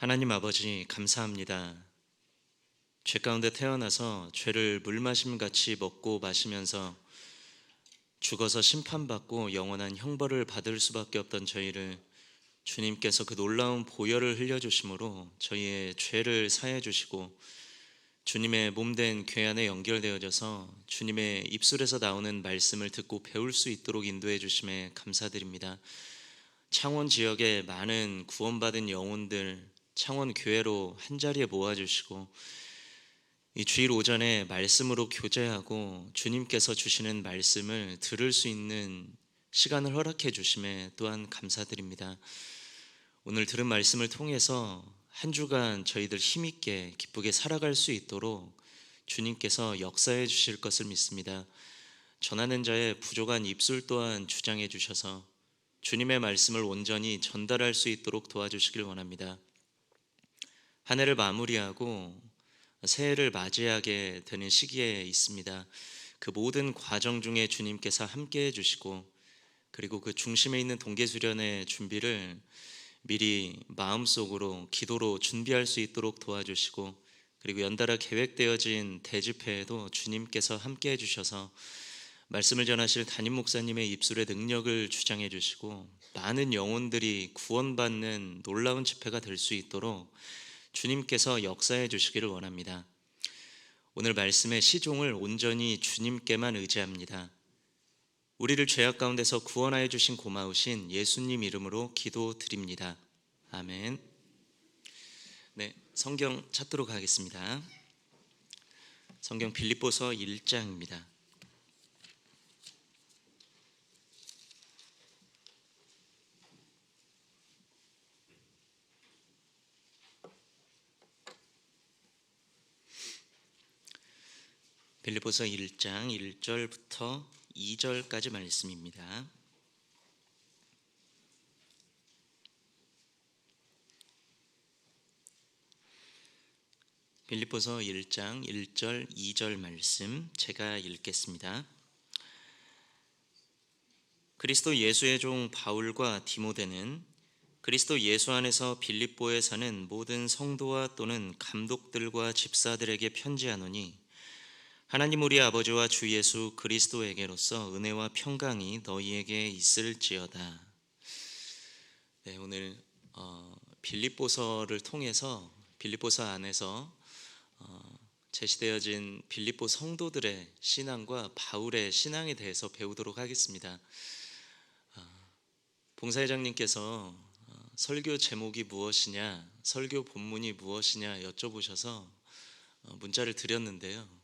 하나님 아버지 감사합니다. 죄 가운데 태어나서 죄를 물마심같이 먹고 마시면서 죽어서 심판받고 영원한 형벌을 받을 수밖에 없던 저희를 주님께서 그 놀라운 보혈을 흘려주심으로 저희의 죄를 사해 주시고 주님의 몸된 궤 안에 연결되어져서 주님의 입술에서 나오는 말씀을 듣고 배울 수 있도록 인도해 주심에 감사드립니다. 창원 지역의 많은 구원받은 영혼들 창원 교회로 한자리에 모아주시고 이 주일 오전에 말씀으로 교제하고 주님께서 주시는 말씀을 들을 수 있는 시간을 허락해 주심에 또한 감사드립니다. 오늘 들은 말씀을 통해서 한 주간 저희들 힘있게 기쁘게 살아갈 수 있도록 주님께서 역사해 주실 것을 믿습니다. 전하는 자의 부족한 입술 또한 주장해 주셔서 주님의 말씀을 온전히 전달할 수 있도록 도와주시길 원합니다. 한 해를 마무리하고 새해를 맞이하게 되는 시기에 있습니다. 그 모든 과정 중에 주님께서 함께해 주시고 그리고 그 중심에 있는 동계수련의 준비를 미리 마음속으로 기도로 준비할 수 있도록 도와주시고 그리고 연달아 계획되어진 대집회에도 주님께서 함께해 주셔서 말씀을 전하실 담임 목사님의 입술의 능력을 주장해 주시고 많은 영혼들이 구원받는 놀라운 집회가 될 수 있도록 주님께서 역사해 주시기를 원합니다. 오늘 말씀의 시종을 온전히 주님께만 의지합니다. 우리를 죄악 가운데서 구원하여 주신 고마우신 예수님 이름으로 기도드립니다. 아멘. 네, 성경 찾도록 하겠습니다. 성경 빌립보서 1장입니다. 빌립보서 1장 1절부터 2절까지 말씀입니다. 빌립보서 1장 1절 2절 말씀 제가 읽겠습니다. 그리스도 예수의 종 바울과 디모데는 그리스도 예수 안에서 빌립보에 사는 모든 성도와 또는 감독들과 집사들에게 편지하노니 하나님 우리 아버지와 주 예수 그리스도에게로서 은혜와 평강이 너희에게 있을지어다. 네, 오늘 빌립보서를 통해서 빌립보서 안에서 제시되어진 빌립보 성도들의 신앙과 바울의 신앙에 대해서 배우도록 하겠습니다. 봉사회장님께서 설교 제목이 무엇이냐, 설교 본문이 무엇이냐 여쭤보셔서 문자를 드렸는데요.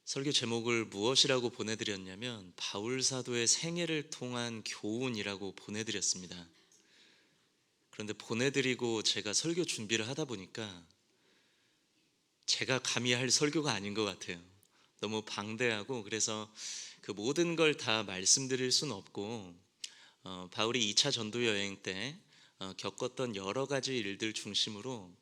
설교 제목을 무엇이라고 보내드렸냐면 바울 사도의 생애를 통한 교훈이라고 보내드렸습니다. 그런데 보내드리고 제가 설교 준비를 하다 보니까 제가 감히 할 설교가 아닌 것 같아요. 너무 방대하고 그래서 그 모든 걸 다 말씀드릴 수는 없고 바울이 2차 전도 여행 때 겪었던 여러 가지 일들 중심으로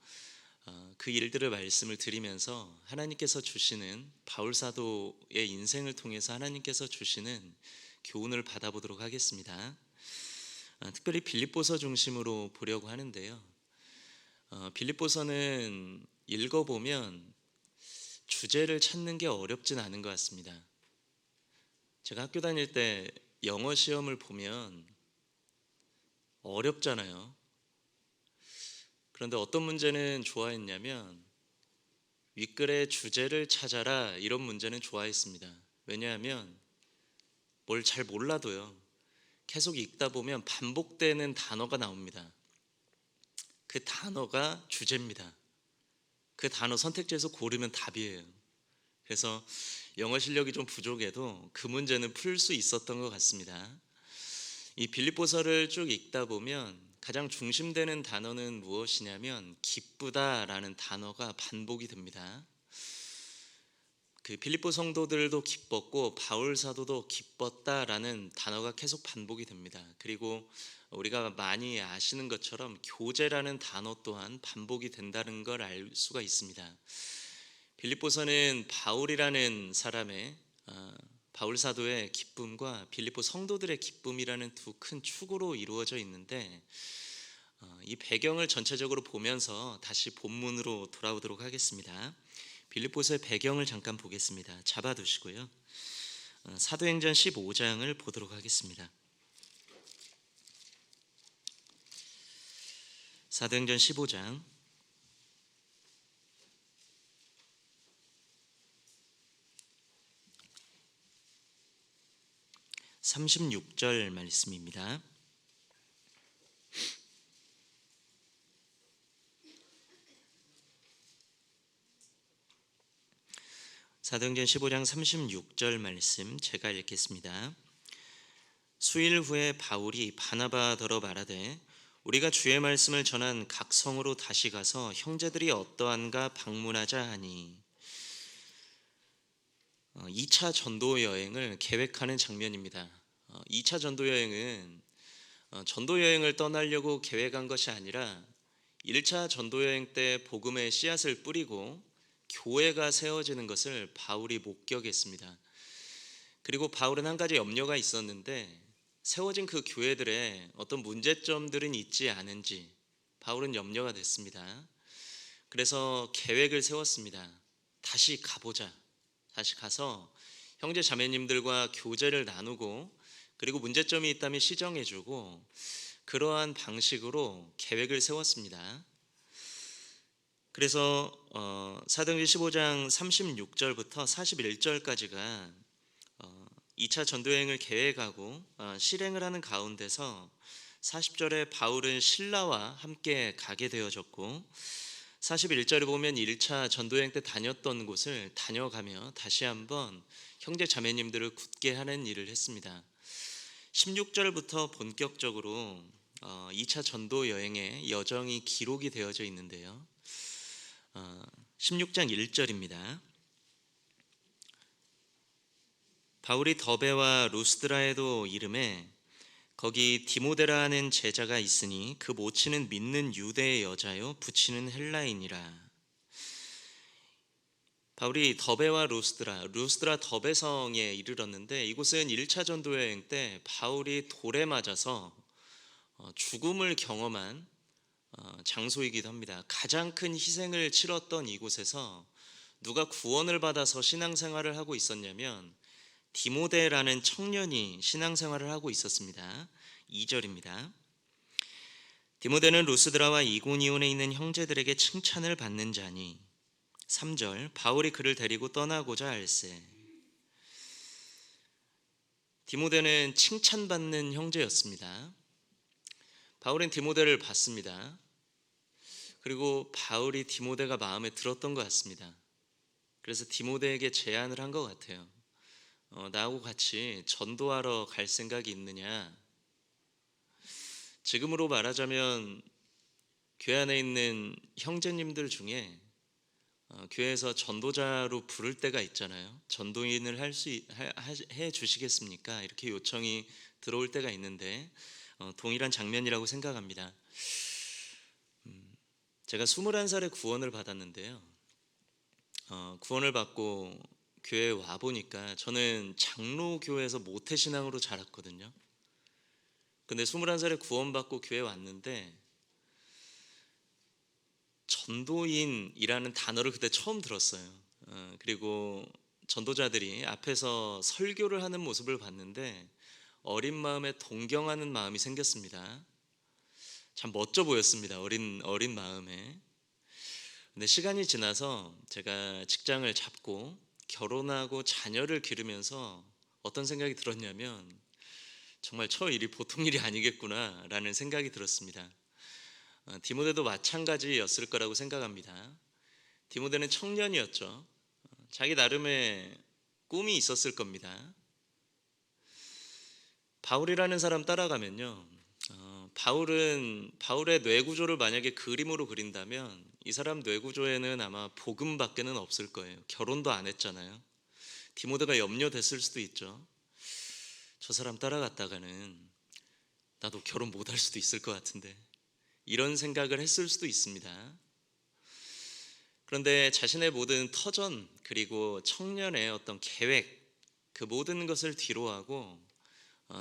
그 일들을 말씀을 드리면서 하나님께서 주시는 바울 사도의 인생을 통해서 하나님께서 주시는 교훈을 받아보도록 하겠습니다. 특별히 빌립보서 중심으로 보려고 하는데요. 빌립보서는 읽어보면 주제를 찾는 게 어렵진 않은 것 같습니다. 제가 학교 다닐 때 영어 시험을 보면 어렵잖아요. 그런데 어떤 문제는 좋아했냐면 윗글의 주제를 찾아라 이런 문제는 좋아했습니다. 왜냐하면 뭘 잘 몰라도요 계속 읽다 보면 반복되는 단어가 나옵니다. 그 단어가 주제입니다. 그 단어 선택지에서 고르면 답이에요. 그래서 영어 실력이 좀 부족해도 그 문제는 풀 수 있었던 것 같습니다. 이 빌립보서를 쭉 읽다 보면 가장 중심되는 단어는 무엇이냐면 기쁘다라는 단어가 반복이 됩니다. 그 빌립보 성도들도 기뻤고 바울 사도도 기뻤다라는 단어가 계속 반복이 됩니다. 그리고 우리가 많이 아시는 것처럼 교제라는 단어 또한 반복이 된다는 걸 알 수가 있습니다. 빌립보서는 바울이라는 사람의 바울 사도의 기쁨과 빌립보 성도들의 기쁨이라는 두 큰 축으로 이루어져 있는데 이 배경을 전체적으로 보면서 다시 본문으로 돌아오도록 하겠습니다. 빌립보서의 배경을 잠깐 보겠습니다. 잡아두시고요. 사도행전 15장을 보도록 하겠습니다. 사도행전 15장 36절 말씀입니다. 사도행전 15장 36절 말씀 제가 읽겠습니다. 수일 후에 바울이 바나바더러 말하되 우리가 주의 말씀을 전한 각 성으로 다시 가서 형제들이 어떠한가 방문하자 하니 2차 전도 여행을 계획하는 장면입니다. 2차 전도 여행은 전도 여행을 떠나려고 계획한 것이 아니라 1차 전도 여행 때 복음의 씨앗을 뿌리고 교회가 세워지는 것을 바울이 목격했습니다. 그리고 바울은 한 가지 염려가 있었는데 세워진 그 교회들의 어떤 문제점들은 있지 않은지 바울은 염려가 됐습니다. 그래서 계획을 세웠습니다. 다시 가보자. 다시 가서 형제 자매님들과 교제를 나누고 그리고 문제점이 있다면 시정해주고 그러한 방식으로 계획을 세웠습니다. 그래서 사도행전 15장 36절부터 41절까지가 2차 전도여행을 계획하고 실행을 하는 가운데서 40절에 바울은 신라와 함께 가게 되어졌고 41절에 보면 1차 전도여행 때 다녔던 곳을 다녀가며 다시 한번 형제 자매님들을 굳게 하는 일을 했습니다. 16절부터 본격적으로 2차 전도여행의 여정이 기록이 되어져 있는데요. 16장 1절입니다. 바울이 더베와 루스드라에도 이름에 거기 디모데라는 제자가 있으니 그 모친은 믿는 유대의 여자요 부친은 헬라인이라. 바울이 더베와 루스드라 더베성에 이르렀는데 이곳은 1차 전도여행 때 바울이 돌에 맞아서 죽음을 경험한 장소이기도 합니다. 가장 큰 희생을 치렀던 이곳에서 누가 구원을 받아서 신앙생활을 하고 있었냐면 디모데라는 청년이 신앙생활을 하고 있었습니다. 2절입니다. 디모데는 루스드라와 이고니온에 있는 형제들에게 칭찬을 받는 자니 3절 바울이 그를 데리고 떠나고자 할세. 디모데는 칭찬받는 형제였습니다. 바울은 디모데를 봤습니다. 그리고 바울이 디모데가 마음에 들었던 것 같습니다. 그래서 디모데에게 제안을 한 것 같아요. 나하고 같이 전도하러 갈 생각이 있느냐. 지금으로 말하자면 교회 안에 있는 형제님들 중에 교회에서 전도자로 부를 때가 있잖아요. 전도인을 해 주시겠습니까? 이렇게 요청이 들어올 때가 있는데 동일한 장면이라고 생각합니다. 제가 21살에 구원을 받았는데요. 구원을 받고 교회에 와 보니까 저는 장로교회에서 모태신앙으로 자랐거든요. 근데 21살에 구원받고 교회에 왔는데 전도인이라는 단어를 그때 처음 들었어요. 그리고 전도자들이 앞에서 설교를 하는 모습을 봤는데 어린 마음에 동경하는 마음이 생겼습니다. 참 멋져 보였습니다. 어린 마음에. 근데 시간이 지나서 제가 직장을 잡고 결혼하고 자녀를 기르면서 어떤 생각이 들었냐면 정말 저 일이 보통 일이 아니겠구나라는 생각이 들었습니다. 디모데도 마찬가지였을 거라고 생각합니다. 디모데는 청년이었죠. 자기 나름의 꿈이 있었을 겁니다. 바울이라는 사람 따라가면요. 바울의 뇌구조를 만약에 그림으로 그린다면 이 사람 뇌구조에는 아마 복음밖에는 없을 거예요. 결혼도 안 했잖아요. 디모데가 염려됐을 수도 있죠. 저 사람 따라갔다가는 나도 결혼 못할 수도 있을 것 같은데 이런 생각을 했을 수도 있습니다. 그런데 자신의 모든 터전 그리고 청년의 어떤 계획 그 모든 것을 뒤로하고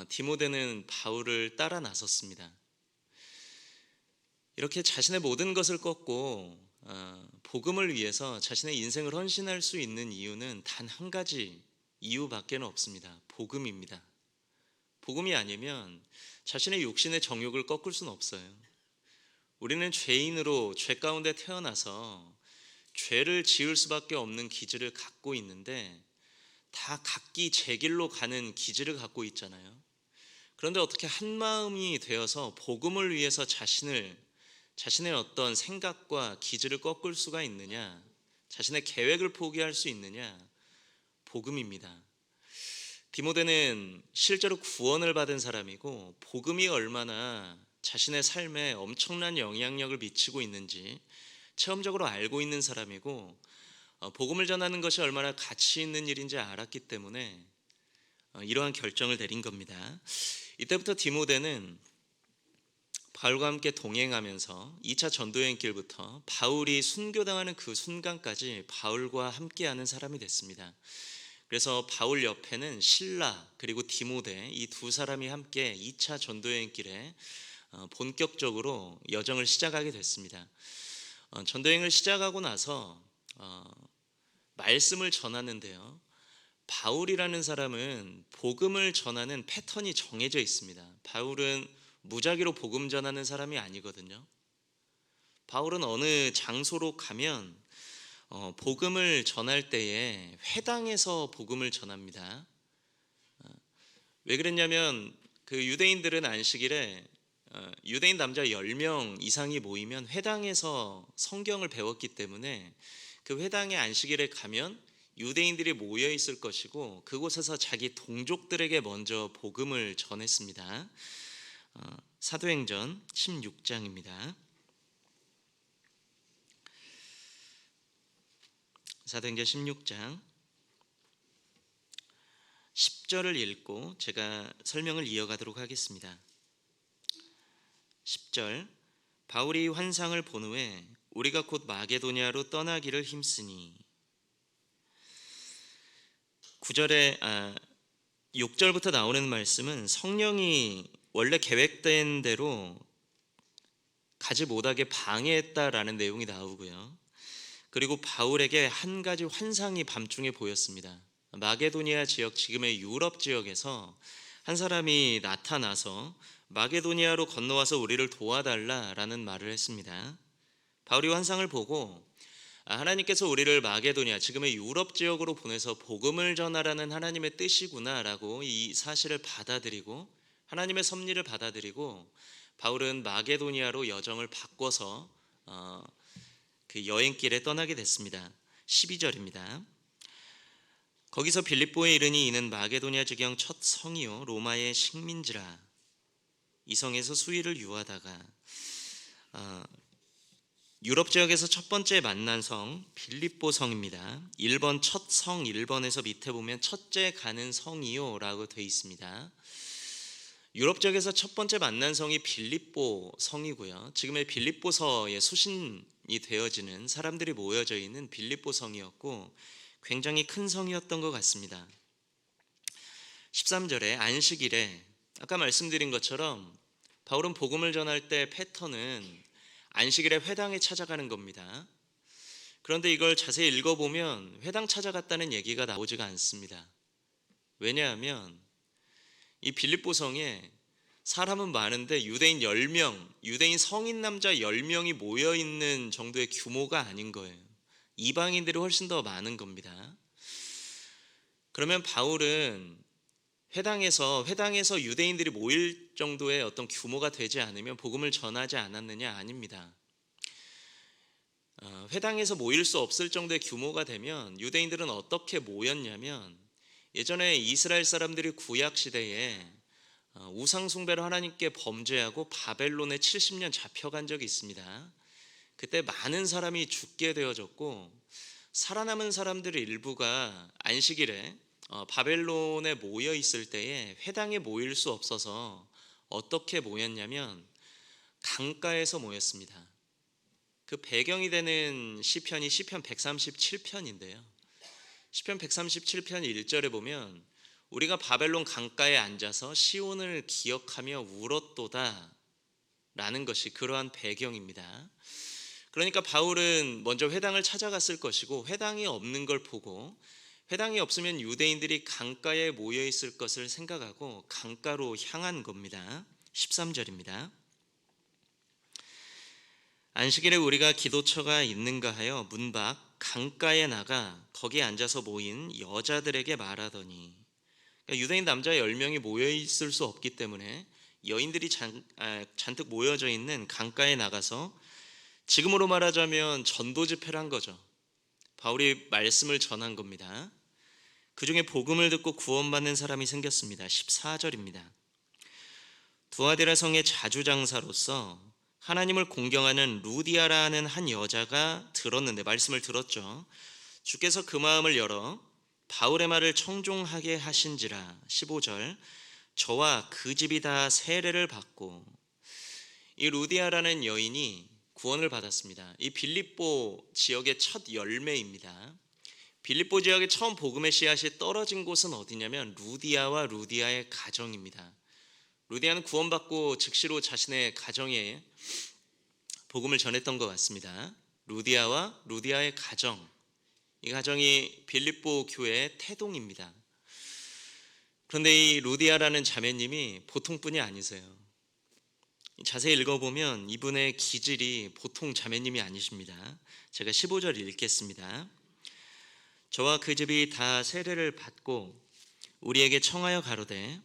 디모데는 바울을 따라 나섰습니다. 이렇게 자신의 모든 것을 꺾고 복음을 위해서 자신의 인생을 헌신할 수 있는 이유는 단 한 가지 이유밖에는 없습니다. 복음입니다. 복음이 아니면 자신의 육신의 정욕을 꺾을 수는 없어요. 우리는 죄인으로 죄 가운데 태어나서 죄를 지을 수밖에 없는 기질을 갖고 있는데 다 각기 제 길로 가는 기질을 갖고 있잖아요. 그런데 어떻게 한 마음이 되어서 복음을 위해서 자신의 어떤 생각과 기질을 꺾을 수가 있느냐, 자신의 계획을 포기할 수 있느냐? 복음입니다. 디모데는 실제로 구원을 받은 사람이고 복음이 얼마나 자신의 삶에 엄청난 영향력을 미치고 있는지 체험적으로 알고 있는 사람이고 복음을 전하는 것이 얼마나 가치 있는 일인지 알았기 때문에 이러한 결정을 내린 겁니다. 이때부터 디모데는 바울과 함께 동행하면서 2차 전도여행길부터 바울이 순교당하는 그 순간까지 바울과 함께하는 사람이 됐습니다. 그래서 바울 옆에는 실라 그리고 디모데 이 두 사람이 함께 2차 전도여행길에 본격적으로 여정을 시작하게 됐습니다. 전도여행을 시작하고 나서 말씀을 전하는데요. 바울이라는 사람은 복음을 전하는 패턴이 정해져 있습니다. 바울은 무작위로 복음 전하는 사람이 아니거든요. 바울은 어느 장소로 가면 복음을 전할 때에 회당에서 복음을 전합니다. 왜 그랬냐면 그 유대인들은 안식일에 유대인 남자 10명 이상이 모이면 회당에서 성경을 배웠기 때문에 그 회당의 안식일에 가면 유대인들이 모여 있을 것이고 그곳에서 자기 동족들에게 먼저 복음을 전했습니다. 사도행전 16장입니다. 사도행전 16장 10절을 읽고 제가 설명을 이어가도록 하겠습니다. 10절 바울이 환상을 본 후에 우리가 곧 마게도냐로 떠나기를 힘쓰니 6절부터 나오는 말씀은 성령이 원래 계획된 대로 가지 못하게 방해했다라는 내용이 나오고요. 그리고 바울에게 한 가지 환상이 밤중에 보였습니다. 마게도니아 지역, 지금의 유럽 지역에서 한 사람이 나타나서 마게도니아로 건너와서 우리를 도와달라라는 말을 했습니다. 바울이 환상을 보고 하나님께서 우리를 마게도니아, 지금의 유럽 지역으로 보내서 복음을 전하라는 하나님의 뜻이구나라고 이 사실을 받아들이고 하나님의 섭리를 받아들이고 바울은 마게도니아로 여정을 바꿔서 그 여행길에 떠나게 됐습니다. 12절입니다. 거기서 빌립보에 이르니 이는 마게도니아 지경 첫 성이요 로마의 식민지라. 이 성에서 수일을 유하다가 유럽 지역에서 첫 번째 만난 성 빌립보 성입니다. 1번 첫 성 1번에서 밑에 보면 첫째 가는 성이요 라고 되어 있습니다. 유럽 지역에서 첫 번째 만난 성이 빌립보 성이고요. 지금의 빌립보서의 수신이 되어지는 사람들이 모여져 있는 빌립보 성이었고 굉장히 큰 성이었던 것 같습니다. 13절에 안식일에 아까 말씀드린 것처럼 바울은 복음을 전할 때 패턴은 안식일에 회당에 찾아가는 겁니다. 그런데 이걸 자세히 읽어보면 회당 찾아갔다는 얘기가 나오지가 않습니다. 왜냐하면 이 빌립보 성에 사람은 많은데 유대인 10명, 유대인 성인 남자 10명이 모여있는 정도의 규모가 아닌 거예요. 이방인들이 훨씬 더 많은 겁니다. 그러면 바울은 회당에서 유대인들이 모일 정도의 어떤 규모가 되지 않으면 복음을 전하지 않았느냐? 아닙니다. 회당에서 모일 수 없을 정도의 규모가 되면 유대인들은 어떻게 모였냐면 예전에 이스라엘 사람들이 구약 시대에 우상 숭배를 하나님께 범죄하고 바벨론에 70년 잡혀간 적이 있습니다. 그때 많은 사람이 죽게 되어졌고 살아남은 사람들의 일부가 안식일에 바벨론에 모여 있을 때에 회당에 모일 수 없어서 어떻게 모였냐면 강가에서 모였습니다. 그 배경이 되는 시편이 시편 137편인데요. 시편 137편 1절에 보면 우리가 바벨론 강가에 앉아서 시온을 기억하며 울었도다 라는 것이 그러한 배경입니다. 그러니까 바울은 먼저 회당을 찾아갔을 것이고, 회당이 없는 걸 보고 회당이 없으면 유대인들이 강가에 모여 있을 것을 생각하고 강가로 향한 겁니다. 13절입니다. 안식일에 우리가 기도처가 있는가 하여 문 밖 강가에 나가 거기 앉아서 모인 여자들에게 말하더니, 그러니까 유대인 남자 10명이 모여 있을 수 없기 때문에 여인들이 잔뜩 모여져 있는 강가에 나가서, 지금으로 말하자면 전도 집회를 한 거죠. 바울이 말씀을 전한 겁니다. 그 중에 복음을 듣고 구원받는 사람이 생겼습니다. 14절입니다. 두아디라 성의 자주장사로서 하나님을 공경하는 루디아라는 한 여자가 들었는데, 말씀을 들었죠. 주께서 그 마음을 열어 바울의 말을 청종하게 하신지라. 15절, 저와 그 집이 다 세례를 받고, 이 루디아라는 여인이 구원을 받았습니다. 이 빌립보 지역의 첫 열매입니다. 빌립보 지역에 처음 복음의 씨앗이 떨어진 곳은 어디냐면 루디아와 루디아의 가정입니다. 루디아는 구원받고 즉시로 자신의 가정에 복음을 전했던 것 같습니다. 루디아와 루디아의 가정, 이 가정이 빌립보 교회의 태동입니다. 그런데 이 루디아라는 자매님이 보통 분이 아니세요. 자세히 읽어보면 이분의 기질이 보통 자매님이 아니십니다. 제가 15절 읽겠습니다. 저와 그 집이 다 세례를 받고 우리에게 청하여 가로되,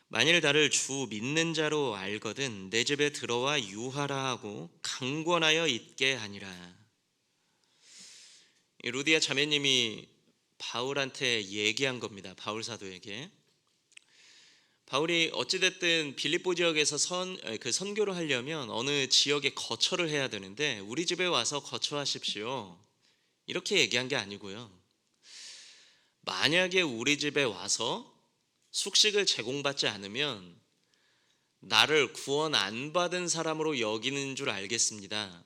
만일 나를 주 믿는 자로 알거든 내 집에 들어와 유하라 하고 강권하여 있게 하니라. 루디아 자매님이 바울한테 얘기한 겁니다. 바울 사도에게. 바울이 어찌됐든 빌립보 지역에서 선교를 하려면 어느 지역에 거처를 해야 되는데, 우리 집에 와서 거처하십시오, 이렇게 얘기한 게 아니고요. 만약에 우리 집에 와서 숙식을 제공받지 않으면 나를 구원 안 받은 사람으로 여기는 줄 알겠습니다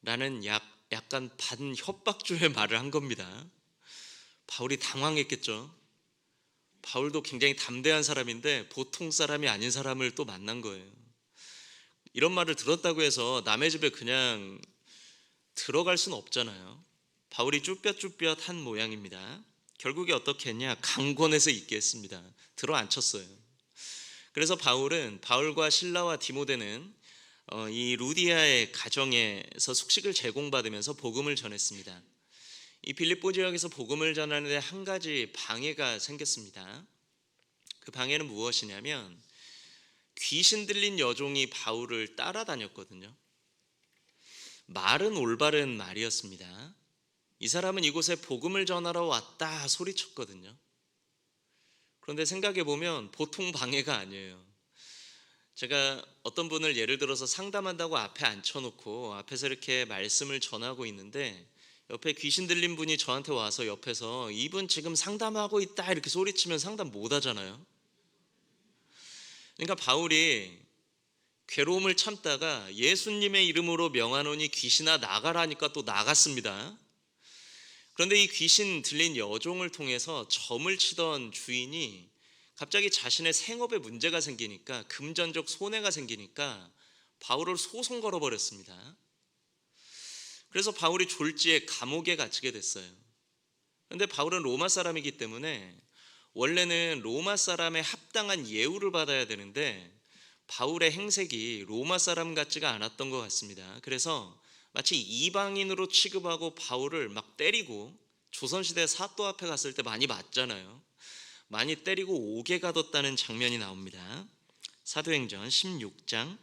라는 약간 반협박조의 말을 한 겁니다. 바울이 당황했겠죠. 바울도 굉장히 담대한 사람인데 보통 사람이 아닌 사람을 또 만난 거예요. 이런 말을 들었다고 해서 남의 집에 그냥 들어갈 수는 없잖아요. 바울이 쭈뼛쭈뼛한 모양입니다. 결국에 어떻게 했냐? 강권해서 있게 했습니다. 들어앉혔어요. 그래서 바울과 실라와 디모데는 이 루디아의 가정에서 숙식을 제공받으면서 복음을 전했습니다. 이 빌립보 지역에서 복음을 전하는데 한 가지 방해가 생겼습니다. 그 방해는 무엇이냐면, 귀신 들린 여종이 바울을 따라다녔거든요. 말은 올바른 말이었습니다. 이 사람은 이곳에 복음을 전하러 왔다 소리쳤거든요. 그런데 생각해보면 보통 방해가 아니에요. 제가 어떤 분을 예를 들어서 상담한다고 앞에 앉혀놓고 앞에서 이렇게 말씀을 전하고 있는데, 옆에 귀신 들린 분이 저한테 와서 옆에서 이분 지금 상담하고 있다 이렇게 소리치면 상담 못 하잖아요. 그러니까 바울이 괴로움을 참다가 예수님의 이름으로 명하노니 귀신아 나가라니까 또 나갔습니다. 그런데 이 귀신 들린 여종을 통해서 점을 치던 주인이 갑자기 자신의 생업에 문제가 생기니까, 금전적 손해가 생기니까 바울을 소송 걸어버렸습니다. 그래서 바울이 졸지에 감옥에 갇히게 됐어요. 그런데 바울은 로마 사람이기 때문에 원래는 로마 사람의 합당한 예우를 받아야 되는데, 바울의 행색이 로마 사람 같지가 않았던 것 같습니다. 그래서 마치 이방인으로 취급하고 바울을 막 때리고, 조선시대 사또 앞에 갔을 때 많이 맞잖아요. 많이 때리고 옥에 가뒀다는 장면이 나옵니다. 사도행전 16장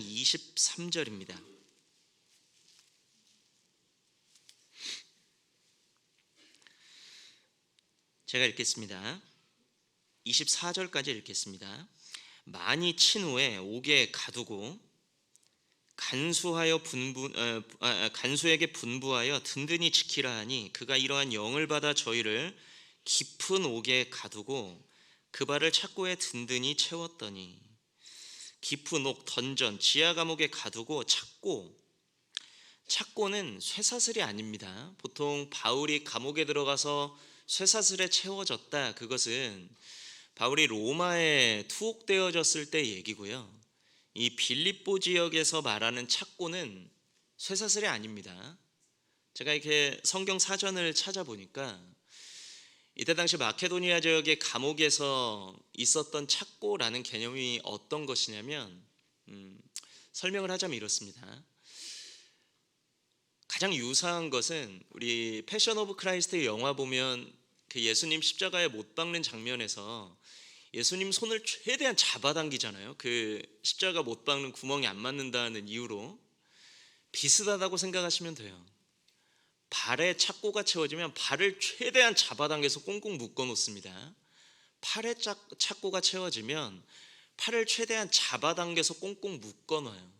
23절입니다. 제가 읽겠습니다. 24절까지 읽겠습니다. 많이 친 후에 옥에 가두고 간수에게 분부하여 든든히 지키라 하니, 그가 이러한 영을 받아 저희를 깊은 옥에 가두고 그 발을 착고에 든든히 채웠더니, 깊은 옥, 던전, 지하 감옥에 가두고 착고는 쇠사슬이 아닙니다. 보통 바울이 감옥에 들어가서 쇠사슬에 채워졌다, 그것은 바울이 로마에 투옥되어졌을 때 얘기고요. 이 빌립보 지역에서 말하는 착고는 쇠사슬이 아닙니다. 제가 이렇게 성경 사전을 찾아보니까 이때 당시 마케도니아 지역의 감옥에서 있었던 착고라는 개념이 어떤 것이냐면 설명을 하자면 이렇습니다. 가장 유사한 것은 우리 패션 오브 크라이스트 영화 보면 그 예수님 십자가에 못 박는 장면에서 예수님 손을 최대한 잡아당기잖아요. 그 십자가 못 박는 구멍이 안 맞는다는 이유로. 비슷하다고 생각하시면 돼요. 발에 착고가 채워지면 발을 최대한 잡아당겨서 꽁꽁 묶어 놓습니다. 팔에 착고가 채워지면 팔을 최대한 잡아당겨서 꽁꽁 묶어 놔요.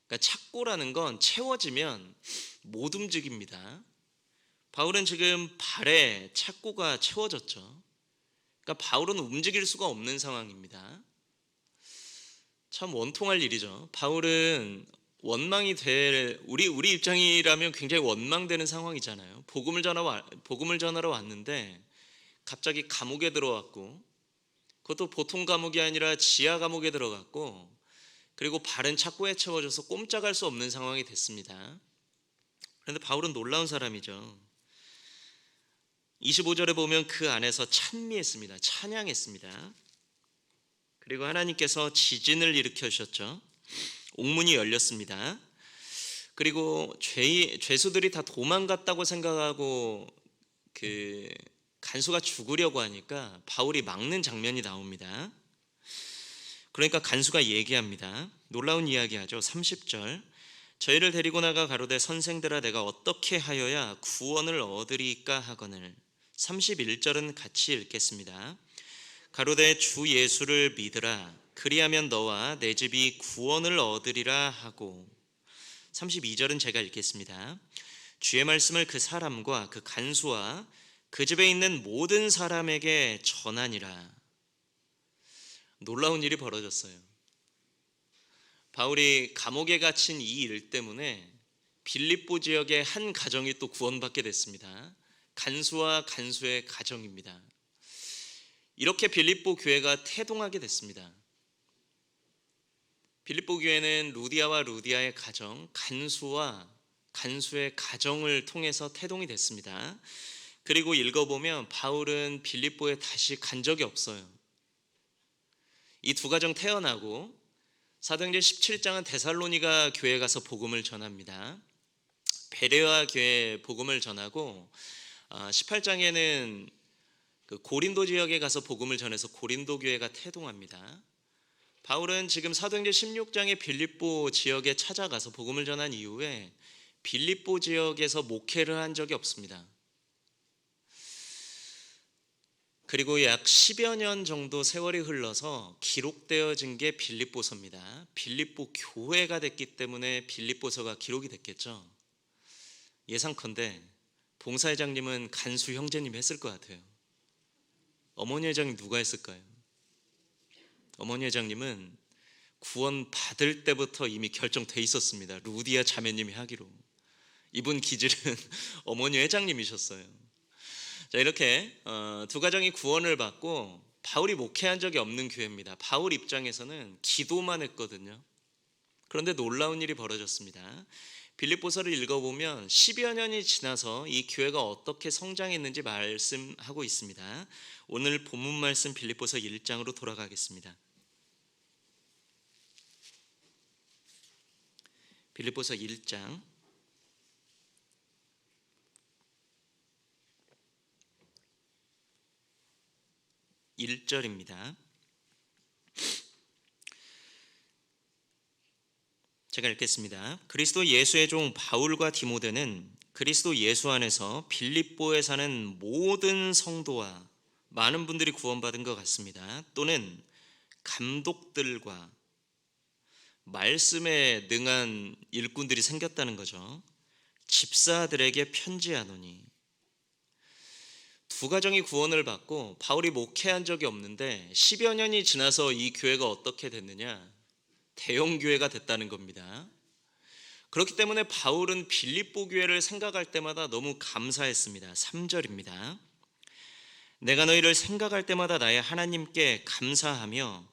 그러니까 착고라는 건 채워지면 못 움직입니다. 바울은 지금 발에 착고가 채워졌죠. 그러니까 바울은 움직일 수가 없는 상황입니다. 참 원통할 일이죠. 바울은 원망이 될 우리 입장이라면 굉장히 원망되는 상황이잖아요. 복음을 전하러 왔는데 갑자기 감옥에 들어왔고, 그것도 보통 감옥이 아니라 지하 감옥에 들어갔고, 그리고 발은 착고에 채워져서 꼼짝할 수 없는 상황이 됐습니다. 그런데 바울은 놀라운 사람이죠. 25절에 보면 그 안에서 찬미했습니다. 찬양했습니다. 그리고 하나님께서 지진을 일으켜 주셨죠. 옥문이 열렸습니다. 그리고 죄수들이 다 도망갔다고 생각하고 그 간수가 죽으려고 하니까 바울이 막는 장면이 나옵니다. 그러니까 간수가 얘기합니다. 놀라운 이야기하죠. 30절, 저희를 데리고 나가 가로되 선생들아 내가 어떻게 하여야 구원을 얻으리까 하거늘. 31절은 같이 읽겠습니다. 가로되 주 예수를 믿으라 그리하면 너와 내 집이 구원을 얻으리라 하고. 32절은 제가 읽겠습니다. 주의 말씀을 그 사람과 그 간수와 그 집에 있는 모든 사람에게 전하니라. 놀라운 일이 벌어졌어요. 바울이 감옥에 갇힌 이 일 때문에 빌립보 지역의 한 가정이 또 구원받게 됐습니다. 간수와 간수의 가정입니다. 이렇게 빌립보 교회가 태동하게 됐습니다. 빌립보 교회는 루디아와 루디아의 가정, 간수와 간수의 가정을 통해서 태동이 됐습니다. 그리고 읽어보면 바울은 빌립보에 다시 간 적이 없어요. 이 두 가정 태어나고 사도행전 17장은 데살로니가 교회 가서 복음을 전합니다. 베레아 교회 복음을 전하고 18장에는 그 고린도 지역에 가서 복음을 전해서 고린도 교회가 태동합니다. 바울은 지금 사도행전 16장의 빌립보 지역에 찾아가서 복음을 전한 이후에 빌립보 지역에서 목회를 한 적이 없습니다. 그리고 약 10여 년 정도 세월이 흘러서 기록되어진 게 빌립보서입니다. 빌립보 교회가 됐기 때문에 빌립보서가 기록이 됐겠죠. 예상컨대 봉사회장님은 간수 형제님이 했을 것 같아요. 어머니 회장님 누가 했을까요? 어머니 회장님은 구원 받을 때부터 이미 결정돼 있었습니다. 루디아 자매님이 하기로. 이분 기질은 어머니 회장님이셨어요. 자, 이렇게 두 가정이 구원을 받고 바울이 목회한 적이 없는 교회입니다. 바울 입장에서는 기도만 했거든요. 그런데 놀라운 일이 벌어졌습니다. 빌립보서를 읽어보면 10여 년이 지나서 이 교회가 어떻게 성장했는지 말씀하고 있습니다. 오늘 본문 말씀 빌립보서 1장으로 돌아가겠습니다. 빌립보서 1장 1절입니다. 제가 읽겠습니다. 그리스도 예수의 종 바울과 디모데는 그리스도 예수 안에서 빌립보에 사는 모든 성도와 많은 분들이 구원받은 것 같습니다. 또는 감독들과 말씀에 능한 일꾼들이 생겼다는 거죠. 집사들에게 편지하노니. 두 가정이 구원을 받고 바울이 목회한 적이 없는데 10여 년이 지나서 이 교회가 어떻게 됐느냐? 대형 교회가 됐다는 겁니다. 그렇기 때문에 바울은 빌립보 교회를 생각할 때마다 너무 감사했습니다. 3절입니다. 내가 너희를 생각할 때마다 나의 하나님께 감사하며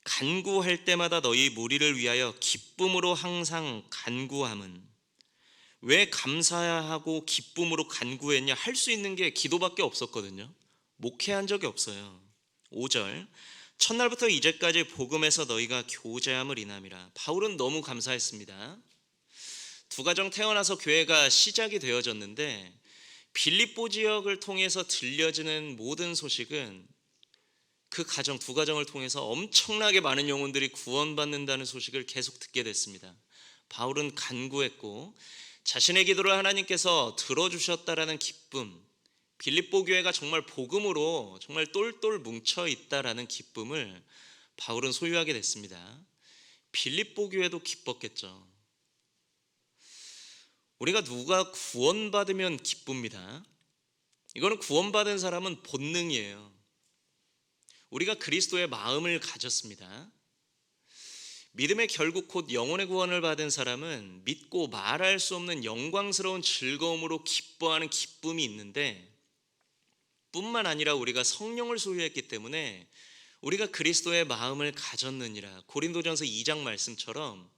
간구할 때마다 너희 무리를 위하여 기쁨으로 항상 간구함은. 왜 감사하고 기쁨으로 간구했냐? 할 수 있는 게 기도밖에 없었거든요. 목회한 적이 없어요. 5절, 첫날부터 이제까지 복음에서 너희가 교제함을 인함이라. 바울은 너무 감사했습니다. 두 가정 태어나서 교회가 시작이 되어졌는데 빌립보 지역을 통해서 들려지는 모든 소식은 그 가정, 두 가정을 통해서 엄청나게 많은 영혼들이 구원받는다는 소식을 계속 듣게 됐습니다. 바울은 간구했고 자신의 기도를 하나님께서 들어주셨다라는 기쁨, 빌립보 교회가 정말 복음으로 정말 똘똘 뭉쳐 있다라는 기쁨을 바울은 소유하게 됐습니다. 빌립보 교회도 기뻤겠죠. 우리가 누가 구원받으면 기쁩니다. 이거는 구원받은 사람은 본능이에요. 우리가 그리스도의 마음을 가졌습니다. 믿음의 결국 곧 영혼의 구원을 받은 사람은 믿고 말할 수 없는 영광스러운 즐거움으로 기뻐하는 기쁨이 있는데, 뿐만 아니라 우리가 성령을 소유했기 때문에 우리가 그리스도의 마음을 가졌느니라. 고린도전서 2장 말씀처럼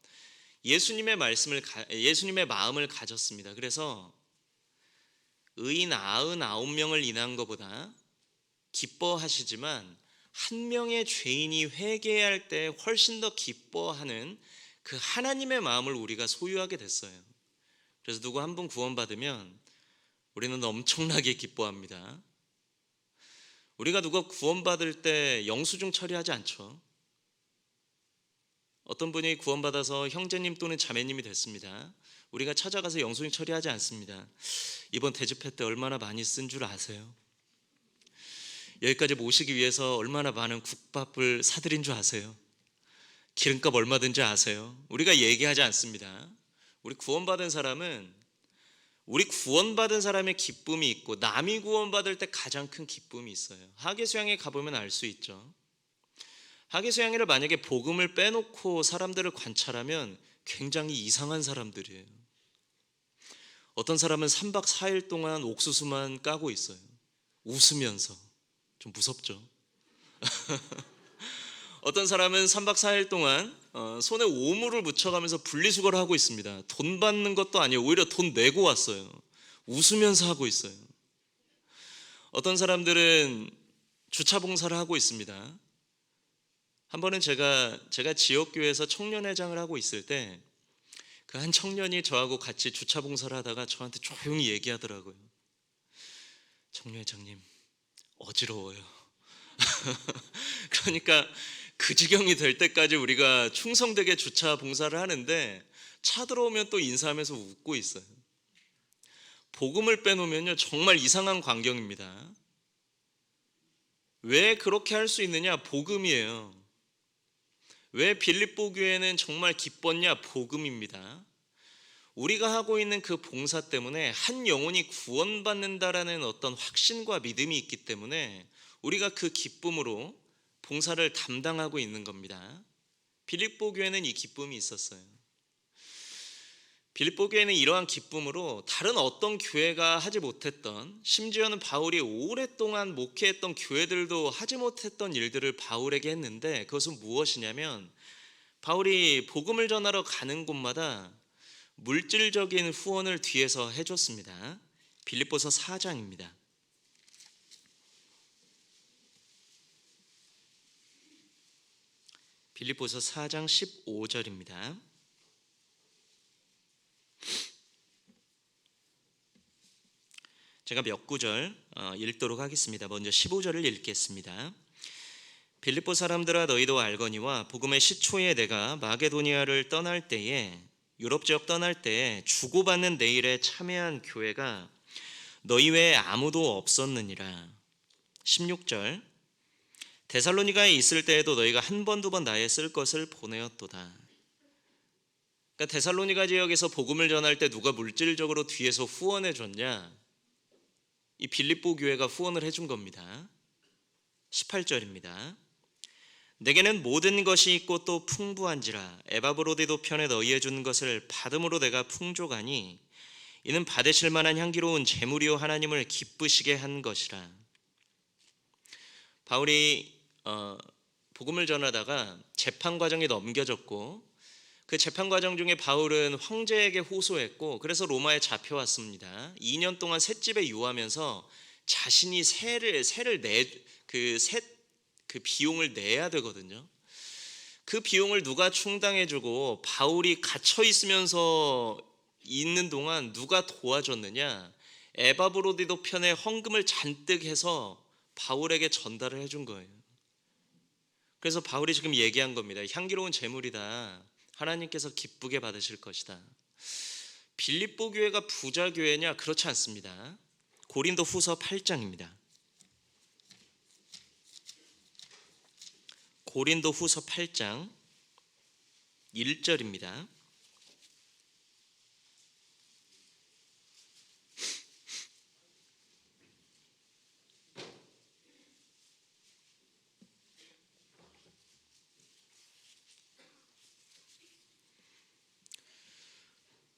예수님의 마음을 가졌습니다. 그래서 의인 99명을 인한 것보다 기뻐하시지만 한 명의 죄인이 회개할 때 훨씬 더 기뻐하는 그 하나님의 마음을 우리가 소유하게 됐어요. 그래서 누구 한 분 구원받으면 우리는 엄청나게 기뻐합니다. 우리가 누가 구원받을 때 영수증 처리하지 않죠. 어떤 분이 구원받아서 형제님 또는 자매님이 됐습니다. 우리가 찾아가서 영수증 처리하지 않습니다. 이번 대집회 때 얼마나 많이 쓴 줄 아세요? 여기까지 모시기 위해서 얼마나 많은 국밥을 사드린 줄 아세요? 기름값 얼마 든지 아세요? 우리가 얘기하지 않습니다. 우리 구원받은 사람의 기쁨이 있고 남이 구원받을 때 가장 큰 기쁨이 있어요. 하계수양에 가보면 알 수 있죠. 하계수양회를 만약에 복음을 빼놓고 사람들을 관찰하면 굉장히 이상한 사람들이에요. 어떤 사람은 3박 4일 동안 옥수수만 까고 있어요. 웃으면서. 좀 무섭죠. 어떤 사람은 3박 4일 동안 손에 오물을 묻혀가면서 분리수거를 하고 있습니다. 돈 받는 것도 아니에요. 오히려 돈 내고 왔어요. 웃으면서 하고 있어요. 어떤 사람들은 주차 봉사를 하고 있습니다. 한 번은 제가 지역교회에서 청년회장을 하고 있을 때 그 한 청년이 저하고 같이 주차 봉사를 하다가 저한테 조용히 얘기하더라고요. 청년회장님, 어지러워요. 그러니까 그 지경이 될 때까지 우리가 충성되게 주차 봉사를 하는데 차 들어오면 또 인사하면서 웃고 있어요. 복음을 빼놓으면요 정말 이상한 광경입니다. 왜 그렇게 할 수 있느냐? 복음이에요. 왜 빌립보 교회는 정말 기뻤냐? 복음입니다. 우리가 하고 있는 그 봉사 때문에 한 영혼이 구원받는다라는 어떤 확신과 믿음이 있기 때문에 우리가 그 기쁨으로 봉사를 담당하고 있는 겁니다. 빌립보 교회는 이 기쁨이 있었어요. 빌립보 교회는 이러한 기쁨으로 다른 어떤 교회가 하지 못했던, 심지어는 바울이 오랫동안 목회했던 교회들도 하지 못했던 일들을 바울에게 했는데, 그것은 무엇이냐면 바울이 복음을 전하러 가는 곳마다 물질적인 후원을 뒤에서 해줬습니다. 빌립보서 4장입니다. 빌립보서 4장 15절입니다. 제가 몇 구절 읽도록 하겠습니다. 먼저 15절을 읽겠습니다. 빌립보 사람들아 너희도 알거니와 복음의 시초에 내가 마게도니아를 떠날 때에, 유럽 지역 떠날 때에 주고받는 내일에 참여한 교회가 너희 외에 아무도 없었느니라. 16절, 데살로니가에 있을 때에도 너희가 한 번 두 번 나의 쓸 것을 보내었도다. 그러니까 데살로니가 지역에서 복음을 전할 때 누가 물질적으로 뒤에서 후원해 줬냐? 이 빌립보 교회가 후원을 해준 겁니다. 18절입니다. 내게는 모든 것이 있고 또 풍부한지라 에바브로디도 편에 너희에 준 것을 받음으로 내가 풍족하니 이는 받으실 만한 향기로운 제물이요 하나님을 기쁘시게 한 것이라. 바울이 복음을 전하다가 재판 과정에 넘겨졌고 그 재판 과정 중에 바울은 황제에게 호소했고 그래서 로마에 잡혀왔습니다. 2년 동안 셋집에 유하면서 자신이 그 비용을 내야 되거든요. 그 비용을 누가 충당해주고 바울이 갇혀 있으면서 있는 동안 누가 도와줬느냐? 에바브로디도 편에 헌금을 잔뜩 해서 바울에게 전달을 해준 거예요. 그래서 바울이 지금 얘기한 겁니다. 향기로운 제물이다. 하나님께서 기쁘게 받으실 것이다. 빌립보 교회가 부자 교회냐? 그렇지 않습니다. 고린도 후서 8장입니다. 고린도 후서 8장 1절입니다.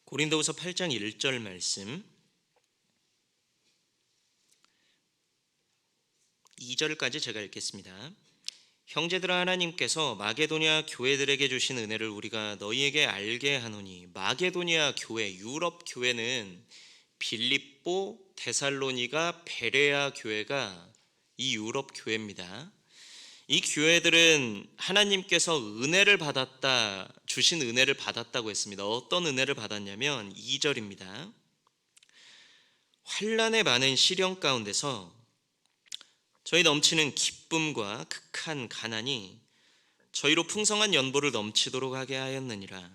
고린도후서 8장 1절 말씀 2절까지 제가 읽겠습니다. 형제들아, 하나님께서 마게도냐 교회들에게 주신 은혜를 우리가 너희에게 알게 하노니, 마게도냐 교회, 유럽 교회는 빌립보, 데살로니가, 베레아 교회가 이 유럽 교회입니다. 이 교회들은 하나님께서 은혜를 받았다, 주신 은혜를 받았다고 했습니다. 어떤 은혜를 받았냐면 2절입니다. 환난의 많은 시련 가운데서 저희 넘치는 기쁨과 극한 가난이 저희로 풍성한 연보를 넘치도록 하게 하였느니라.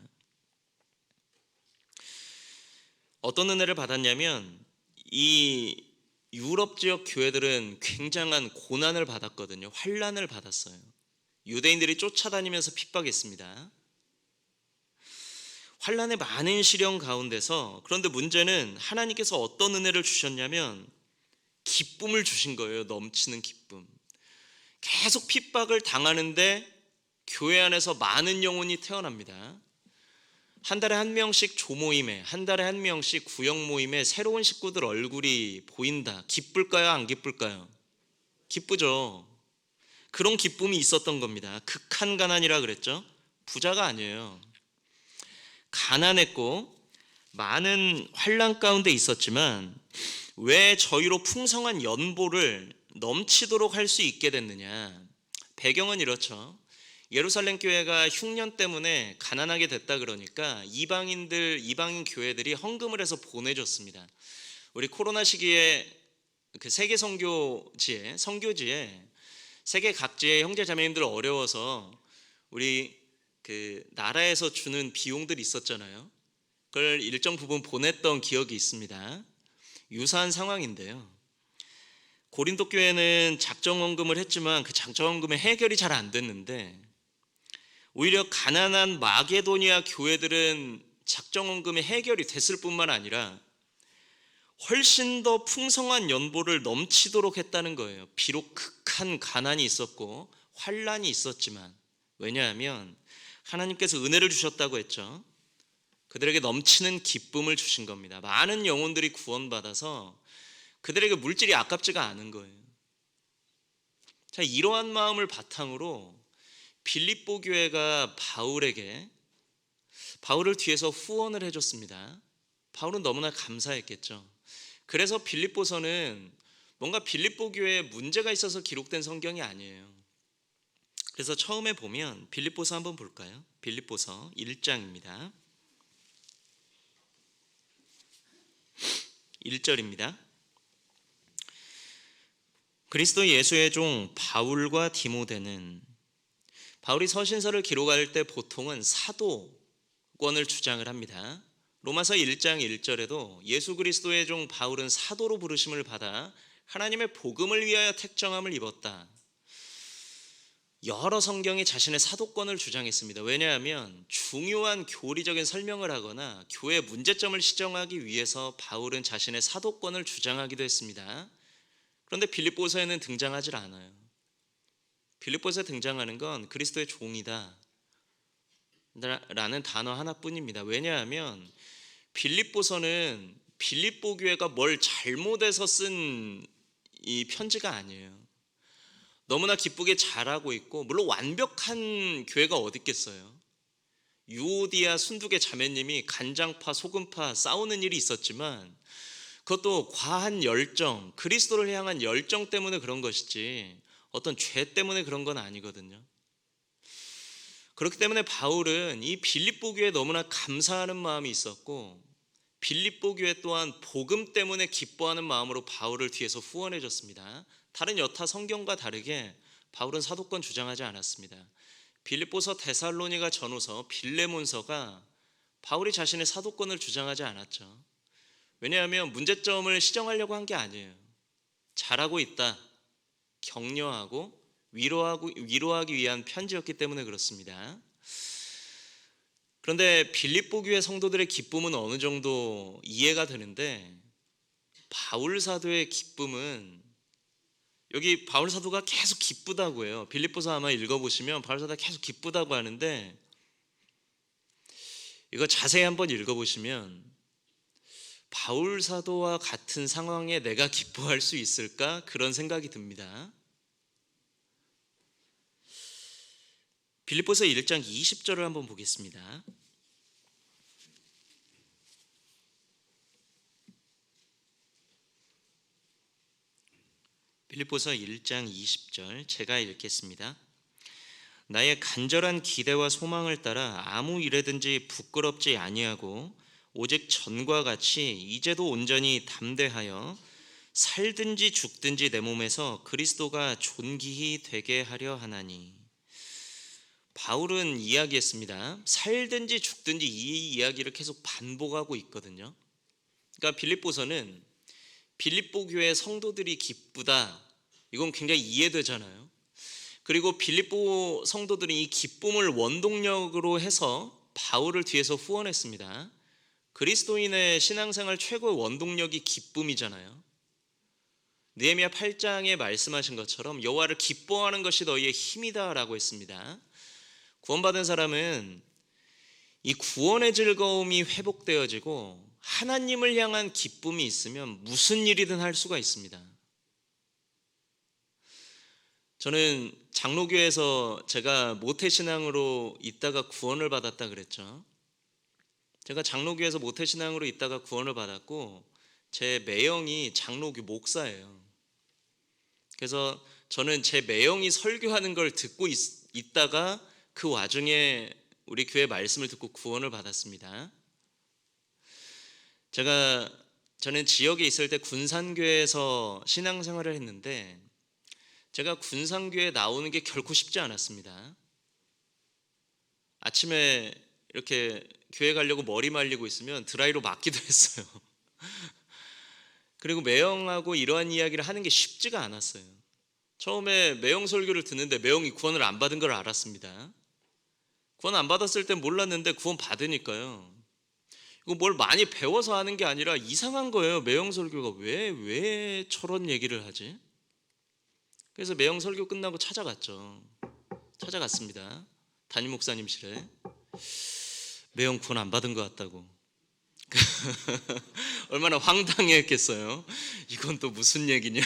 어떤 은혜를 받았냐면 이 유럽 지역 교회들은 굉장한 고난을 받았거든요. 환난을 받았어요. 유대인들이 쫓아다니면서 핍박했습니다. 환난의 많은 시련 가운데서, 그런데 문제는 하나님께서 어떤 은혜를 주셨냐면 기쁨을 주신 거예요. 넘치는 기쁨. 계속 핍박을 당하는데 교회 안에서 많은 영혼이 태어납니다. 한 달에 한 명씩 조모임에, 한 달에 한 명씩 구역 모임에 새로운 식구들 얼굴이 보인다. 기쁠까요? 안 기쁠까요? 기쁘죠. 그런 기쁨이 있었던 겁니다. 극한 가난이라 그랬죠. 부자가 아니에요. 가난했고 많은 환난 가운데 있었지만 왜 저희로 풍성한 연보를 넘치도록 할 수 있게 됐느냐? 배경은 이렇죠. 예루살렘 교회가 흉년 때문에 가난하게 됐다 그러니까 이방인 교회들이 헌금을 해서 보내줬습니다. 우리 코로나 시기에 그 세계 선교지에 세계 각지의 형제 자매님들 어려워서 우리 그 나라에서 주는 비용들이 있었잖아요. 그걸 일정 부분 보냈던 기억이 있습니다. 유사한 상황인데요. 고린도 교회는 작정헌금을 했지만 그 작정헌금의 해결이 잘 안 됐는데 오히려 가난한 마게도니아 교회들은 작정헌금의 해결이 됐을 뿐만 아니라 훨씬 더 풍성한 연보를 넘치도록 했다는 거예요. 비록 극한 가난이 있었고 환난이 있었지만, 왜냐하면 하나님께서 은혜를 주셨다고 했죠. 그들에게 넘치는 기쁨을 주신 겁니다. 많은 영혼들이 구원받아서 그들에게 물질이 아깝지가 않은 거예요. 자, 이러한 마음을 바탕으로 빌립보 교회가 바울을 뒤에서 후원을 해줬습니다. 바울은 너무나 감사했겠죠. 그래서 빌립보서는 뭔가 빌립보 교회에 문제가 있어서 기록된 성경이 아니에요. 그래서 처음에 보면 빌립보서 한번 볼까요? 빌립보서 1장입니다. 1절입니다. 그리스도 예수의 종 바울과 디모데는, 바울이 서신서를 기록할 때 보통은 사도권을 주장을 합니다. 로마서 1장 1절에도 예수 그리스도의 종 바울은 사도로 부르심을 받아 하나님의 복음을 위하여 택정함을 입었다. 여러 성경이 자신의 사도권을 주장했습니다. 왜냐하면 중요한 교리적인 설명을 하거나 교회의 문제점을 시정하기 위해서 바울은 자신의 사도권을 주장하기도 했습니다. 그런데 빌립보서에는 등장하지 않아요. 빌립보서에 등장하는 건 그리스도의 종이다 라는 단어 하나뿐입니다. 왜냐하면 빌립보서는 빌립보 교회가 뭘 잘못해서 쓴 이 편지가 아니에요. 너무나 기쁘게 잘하고 있고, 물론 완벽한 교회가 어디 있겠어요. 유오디아 순두개 자매님이 간장파 소금파 싸우는 일이 있었지만 그것도 과한 열정, 그리스도를 향한 열정 때문에 그런 것이지 어떤 죄 때문에 그런 건 아니거든요. 그렇기 때문에 바울은 이 빌립보 교회에 너무나 감사하는 마음이 있었고, 빌립보 교회 또한 복음 때문에 기뻐하는 마음으로 바울을 뒤에서 후원해 줬습니다. 다른 여타 성경과 다르게 바울은 사도권 주장하지 않았습니다. 빌립보서, 데살로니가 전후서, 빌레몬서가 바울이 자신의 사도권을 주장하지 않았죠. 왜냐하면 문제점을 시정하려고 한 게 아니에요. 잘하고 있다, 격려하고 위로하기 위한 편지였기 때문에 그렇습니다. 그런데 빌립보 교회 성도들의 기쁨은 어느 정도 이해가 되는데, 바울 사도의 기쁨은, 여기 바울 사도가 계속 기쁘다고 해요. 빌립보서 아마 읽어보시면 바울 사도가 계속 기쁘다고 하는데, 이거 자세히 한번 읽어보시면 바울 사도와 같은 상황에 내가 기뻐할 수 있을까? 그런 생각이 듭니다. 빌립보서 1장 20절을 한번 보겠습니다. 빌립보서 1장 20절 제가 읽겠습니다. 나의 간절한 기대와 소망을 따라 아무 일에든지 부끄럽지 아니하고 오직 전과 같이 이제도 온전히 담대하여 살든지 죽든지 내 몸에서 그리스도가 존귀히 되게 하려 하나니. 바울은 이야기했습니다. 살든지 죽든지 이 이야기를 계속 반복하고 있거든요. 그러니까 빌립보서는 빌립보 교회 성도들이 기쁘다, 이건 굉장히 이해되잖아요. 그리고 빌립보 성도들이 이 기쁨을 원동력으로 해서 바울을 뒤에서 후원했습니다. 그리스도인의 신앙생활 최고의 원동력이 기쁨이잖아요. 느헤미야 8장에 말씀하신 것처럼 여호와를 기뻐하는 것이 너희의 힘이다라고 했습니다. 구원받은 사람은 이 구원의 즐거움이 회복되어지고 하나님을 향한 기쁨이 있으면 무슨 일이든 할 수가 있습니다. 저는 장로교에서 제가 모태신앙으로 있다가 구원을 받았다 그랬죠. 제가 장로교에서 모태신앙으로 있다가 구원을 받았고, 제 매형이 장로교 목사예요. 그래서 저는 제 매형이 설교하는 걸 듣고 있다가 그 와중에 우리 교회 말씀을 듣고 구원을 받았습니다. 저는 지역에 있을 때 군산교회에서 신앙생활을 했는데, 제가 군산교회에 나오는 게 결코 쉽지 않았습니다. 아침에 이렇게 교회 가려고 머리 말리고 있으면 드라이로 맞기도 했어요. 그리고 매형하고 이러한 이야기를 하는 게 쉽지가 않았어요. 처음에 매형 설교를 듣는데 매형이 구원을 안 받은 걸 알았습니다. 구원 안 받았을 땐 몰랐는데 구원 받으니까요, 이거 뭘 많이 배워서 하는 게 아니라 이상한 거예요. 매형 설교가 왜 저런 얘기를 하지? 그래서 매형 설교 끝나고 찾아갔습니다. 담임 목사님실에. 매형 구원 안 받은 것 같다고. 얼마나 황당했겠어요. 이건 또 무슨 얘기냐.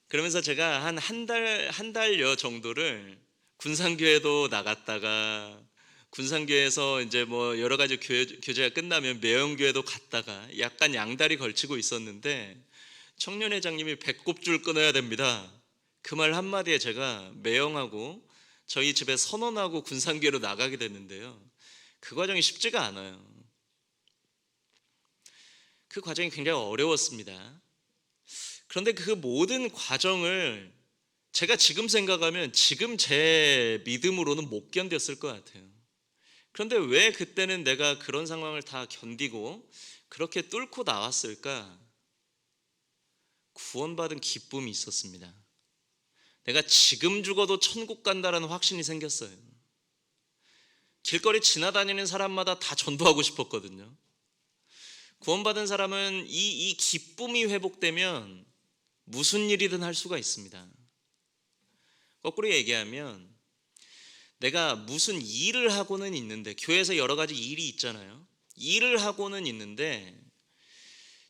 그러면서 제가 한 달여 정도를 군산교회도 나갔다가, 군산교회에서 이제 뭐 여러 가지 교제가 끝나면 매형교회도 갔다가 약간 양다리 걸치고 있었는데, 청년회장님이 배꼽줄 끊어야 됩니다, 그 말 한마디에 제가 매형하고 저희 집에 선언하고 군산교회로 나가게 됐는데요, 그 과정이 쉽지가 않아요. 그 과정이 굉장히 어려웠습니다. 그런데 그 모든 과정을 제가 지금 생각하면 지금 제 믿음으로는 못 견뎠을 것 같아요. 그런데 왜 그때는 내가 그런 상황을 다 견디고 그렇게 뚫고 나왔을까? 구원받은 기쁨이 있었습니다. 내가 지금 죽어도 천국 간다라는 확신이 생겼어요. 길거리 지나다니는 사람마다 다 전도하고 싶었거든요. 구원받은 사람은 이 기쁨이 회복되면 무슨 일이든 할 수가 있습니다. 거꾸로 얘기하면 내가 무슨 일을 하고는 있는데, 교회에서 여러 가지 일이 있잖아요. 일을 하고는 있는데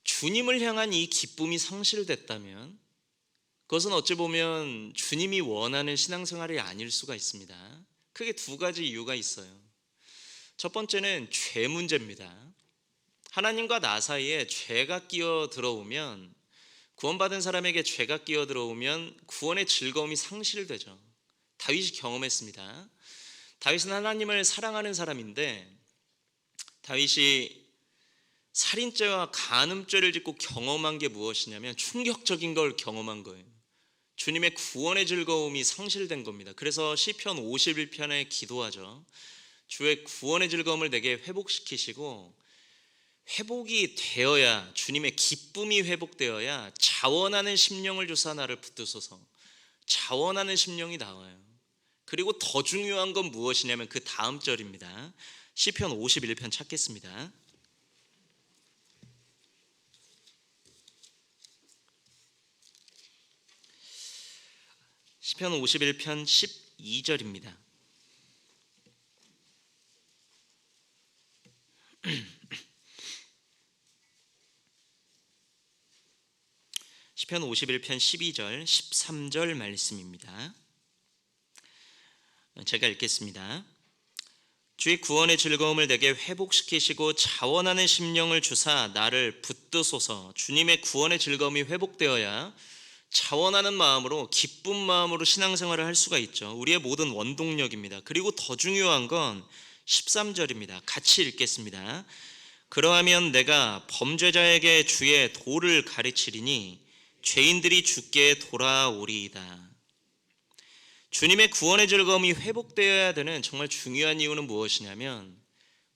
주님을 향한 이 기쁨이 상실됐다면 그것은 어찌 보면 주님이 원하는 신앙생활이 아닐 수가 있습니다. 크게 두 가지 이유가 있어요. 첫 번째는 죄 문제입니다. 하나님과 나 사이에 죄가 끼어 들어오면, 구원받은 사람에게 죄가 끼어 들어오면 구원의 즐거움이 상실되죠. 다윗이 경험했습니다. 다윗은 하나님을 사랑하는 사람인데, 다윗이 살인죄와 간음죄를 짓고 경험한 게 무엇이냐면 충격적인 걸 경험한 거예요. 주님의 구원의 즐거움이 상실된 겁니다. 그래서 시편 51편에 기도하죠. 주의 구원의 즐거움을 내게 회복시키시고, 회복이 되어야, 주님의 기쁨이 회복되어야 자원하는 심령을 주사 나를 붙드소서. 자원하는 심령이 나와요. 그리고 더 중요한 건 무엇이냐면 그 다음 절입니다. 시편 51편 찾겠습니다. 시편 51편 12절입니다. 시편 51편 12절, 13절 말씀입니다. 제가 읽겠습니다. 주의 구원의 즐거움을 내게 회복시키시고 자원하는 심령을 주사 나를 붙드소서. 주님의 구원의 즐거움이 회복되어야 자원하는 마음으로, 기쁜 마음으로 신앙생활을 할 수가 있죠. 우리의 모든 원동력입니다. 그리고 더 중요한 건 13절입니다. 같이 읽겠습니다. 그러하면 내가 범죄자에게 주의 도를 가르치리니 죄인들이 주께 돌아오리이다. 주님의 구원의 즐거움이 회복되어야 되는 정말 중요한 이유는 무엇이냐면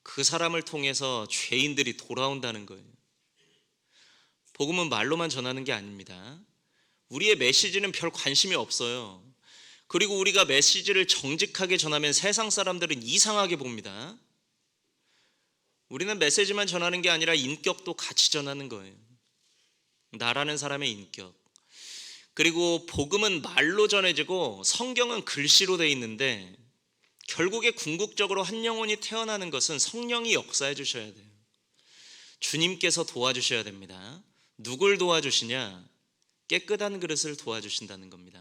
그 사람을 통해서 죄인들이 돌아온다는 거예요. 복음은 말로만 전하는 게 아닙니다. 우리의 메시지는 별 관심이 없어요. 그리고 우리가 메시지를 정직하게 전하면 세상 사람들은 이상하게 봅니다. 우리는 메시지만 전하는 게 아니라 인격도 같이 전하는 거예요. 나라는 사람의 인격. 그리고 복음은 말로 전해지고 성경은 글씨로 돼 있는데, 결국에 궁극적으로 한 영혼이 태어나는 것은 성령이 역사해 주셔야 돼요. 주님께서 도와주셔야 됩니다. 누굴 도와주시냐? 깨끗한 그릇을 도와주신다는 겁니다.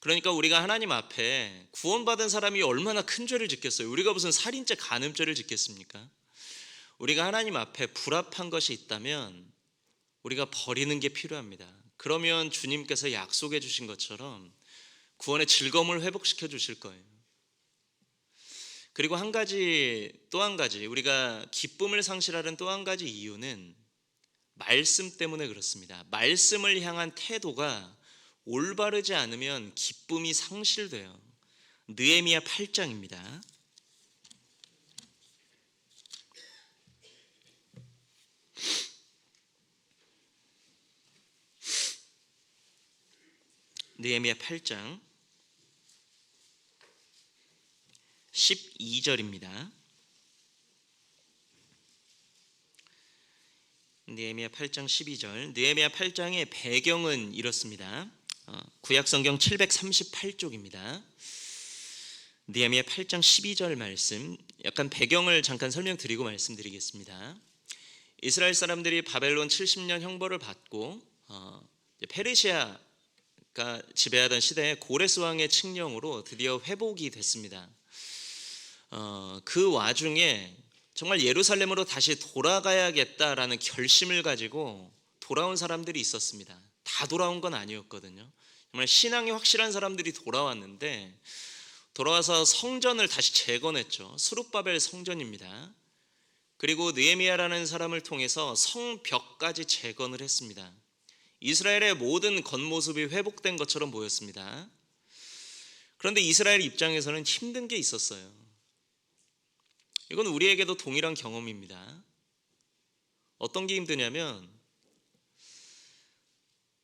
그러니까 우리가 하나님 앞에 구원받은 사람이 얼마나 큰 죄를 짓겠어요? 우리가 무슨 살인죄, 간음죄를 짓겠습니까? 우리가 하나님 앞에 불합한 것이 있다면 우리가 버리는 게 필요합니다. 그러면 주님께서 약속해 주신 것처럼 구원의 즐거움을 회복시켜 주실 거예요. 그리고 또 한 가지 우리가 기쁨을 상실하는 또 한 가지 이유는 말씀 때문에 그렇습니다. 말씀을 향한 태도가 올바르지 않으면 기쁨이 상실돼요. 느헤미야 8장입니다. 느헤미야 8장 12절입니다. 느헤미야 8장 12절. 느헤미야 8장의 배경은 이렇습니다. 구약성경 738쪽입니다. 느헤미야 8장 12절 말씀, 약간 배경을 잠깐 설명드리고 말씀드리겠습니다. 이스라엘 사람들이 바벨론 70년 형벌을 받고 페르시아가 지배하던 시대에 고레스 왕의 칙령으로 드디어 회복이 됐습니다. 그 와중에 정말 예루살렘으로 다시 돌아가야겠다라는 결심을 가지고 돌아온 사람들이 있었습니다. 다 돌아온 건 아니었거든요. 정말 신앙이 확실한 사람들이 돌아왔는데, 돌아와서 성전을 다시 재건했죠. 스룹바벨 성전입니다. 그리고 느헤미야라는 사람을 통해서 성벽까지 재건을 했습니다. 이스라엘의 모든 겉모습이 회복된 것처럼 보였습니다. 그런데 이스라엘 입장에서는 힘든 게 있었어요. 이건 우리에게도 동일한 경험입니다. 어떤 게 힘드냐면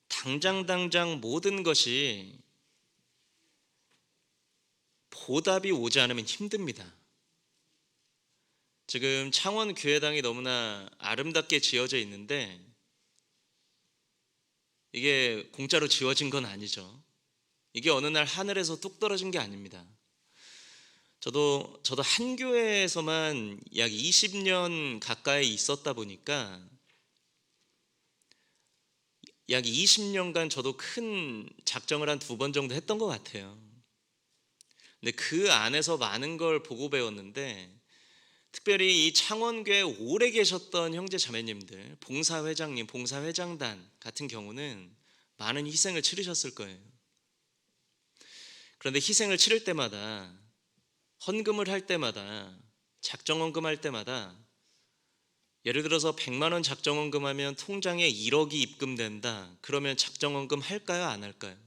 당장 모든 것이 보답이 오지 않으면 힘듭니다. 지금 창원 교회당이 너무나 아름답게 지어져 있는데 이게 공짜로 지어진 건 아니죠. 이게 어느 날 하늘에서 뚝 떨어진 게 아닙니다. 저도 한 교회에서만 약 20년 가까이 있었다 보니까 약 20년간 저도 큰 작정을 한 2번 정도 했던 것 같아요. 근데 그 안에서 많은 걸 보고 배웠는데, 특별히 이 창원교회에 오래 계셨던 형제 자매님들, 봉사회장님, 봉사회장단 같은 경우는 많은 희생을 치르셨을 거예요. 그런데 희생을 치를 때마다, 헌금을 할 때마다, 작정헌금 할 때마다, 예를 들어서 100만 원 작정헌금하면 통장에 1억이 입금된다. 그러면 작정헌금 할까요? 안 할까요?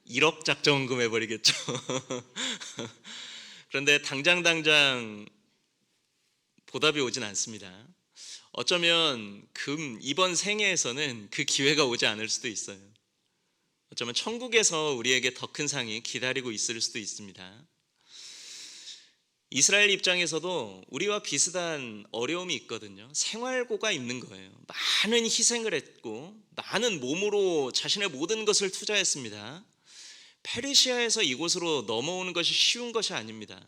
1억 작정헌금 해버리겠죠. 그런데 당장 보답이 오진 않습니다. 어쩌면 이번 생애에서는 그 기회가 오지 않을 수도 있어요. 어쩌면 천국에서 우리에게 더 큰 상이 기다리고 있을 수도 있습니다. 이스라엘 입장에서도 우리와 비슷한 어려움이 있거든요. 생활고가 있는 거예요. 많은 희생을 했고 많은 몸으로 자신의 모든 것을 투자했습니다. 페르시아에서 이곳으로 넘어오는 것이 쉬운 것이 아닙니다.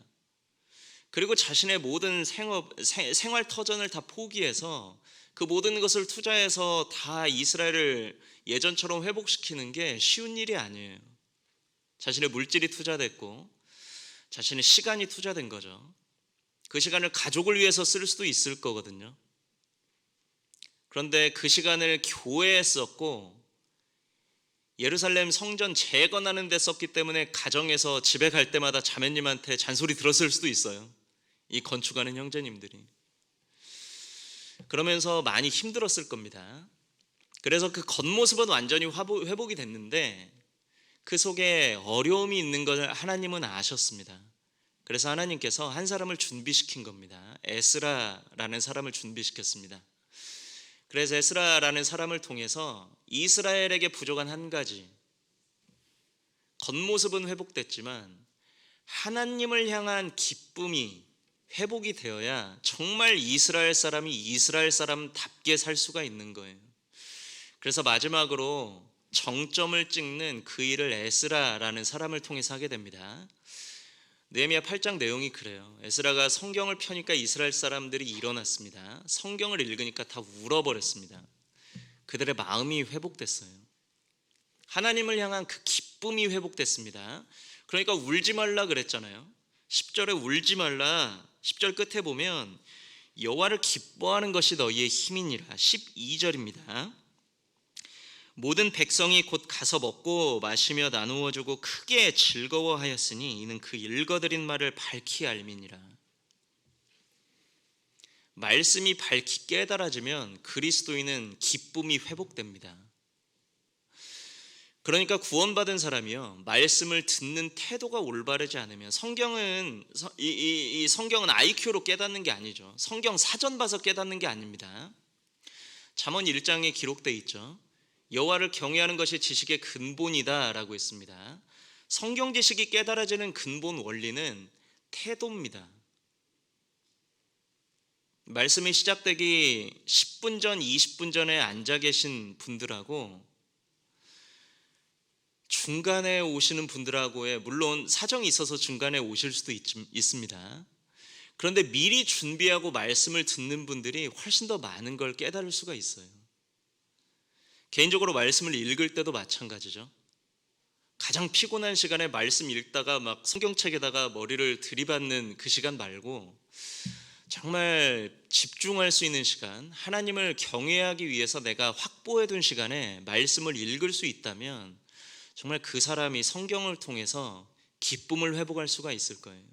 그리고 자신의 모든 생활 터전을 다 포기해서 그 모든 것을 투자해서 다 이스라엘을 예전처럼 회복시키는 게 쉬운 일이 아니에요. 자신의 물질이 투자됐고 자신의 시간이 투자된 거죠. 그 시간을 가족을 위해서 쓸 수도 있을 거거든요. 그런데 그 시간을 교회에 썼고 예루살렘 성전 재건하는 데 썼기 때문에 가정에서 집에 갈 때마다 자매님한테 잔소리 들었을 수도 있어요. 이 건축하는 형제님들이. 그러면서 많이 힘들었을 겁니다. 그래서 그 겉모습은 완전히 회복이 됐는데 그 속에 어려움이 있는 걸 하나님은 아셨습니다. 그래서 하나님께서 한 사람을 준비시킨 겁니다. 에스라라는 사람을 준비시켰습니다. 그래서 에스라라는 사람을 통해서 이스라엘에게 부족한 한 가지, 겉모습은 회복됐지만 하나님을 향한 기쁨이 회복이 되어야 정말 이스라엘 사람이 이스라엘 사람답게 살 수가 있는 거예요. 그래서 마지막으로 정점을 찍는 그 일을 에스라라는 사람을 통해서 하게 됩니다. 느헤미야 8장 내용이 그래요. 에스라가 성경을 펴니까 이스라엘 사람들이 일어났습니다. 성경을 읽으니까 다 울어버렸습니다. 그들의 마음이 회복됐어요. 하나님을 향한 그 기쁨이 회복됐습니다. 그러니까 울지 말라 그랬잖아요. 10절에 울지 말라. 10절 끝에 보면 여호와를 기뻐하는 것이 너희의 힘이니라. 12절입니다. 모든 백성이 곧 가서 먹고 마시며 나누어 주고 크게 즐거워하였으니 이는 그 읽어드린 말을 밝히 알미니라. 말씀이 밝히 깨달아지면 그리스도인은 기쁨이 회복됩니다. 그러니까 구원받은 사람이요, 말씀을 듣는 태도가 올바르지 않으면, 성경은 IQ로 깨닫는 게 아니죠. 성경 사전 봐서 깨닫는 게 아닙니다. 잠언 1장에 기록되어 있죠. 여호와를 경외하는 것이 지식의 근본이다 라고 했습니다. 성경 지식이 깨달아지는 근본 원리는 태도입니다. 말씀이 시작되기 10분 전, 20분 전에 앉아 계신 분들하고 중간에 오시는 분들하고의, 물론 사정이 있어서 중간에 오실 수도 있습니다. 그런데 미리 준비하고 말씀을 듣는 분들이 훨씬 더 많은 걸 깨달을 수가 있어요. 개인적으로 말씀을 읽을 때도 마찬가지죠. 가장 피곤한 시간에 말씀 읽다가 막 성경책에다가 머리를 들이받는 그 시간 말고 정말 집중할 수 있는 시간, 하나님을 경외하기 위해서 내가 확보해둔 시간에 말씀을 읽을 수 있다면 정말 그 사람이 성경을 통해서 기쁨을 회복할 수가 있을 거예요.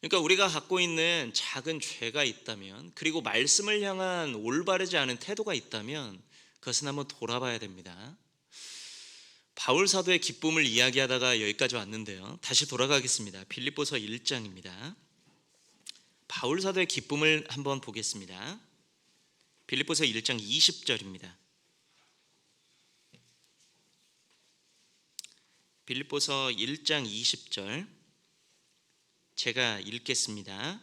그러니까 우리가 갖고 있는 작은 죄가 있다면, 그리고 말씀을 향한 올바르지 않은 태도가 있다면 그것은 한번 돌아봐야 됩니다. 바울 사도의 기쁨을 이야기하다가 여기까지 왔는데요. 다시 돌아가겠습니다. 빌립보서 1장입니다. 바울 사도의 기쁨을 한번 보겠습니다. 빌립보서 1장 20절입니다. 빌립보서 1장 20절 제가 읽겠습니다.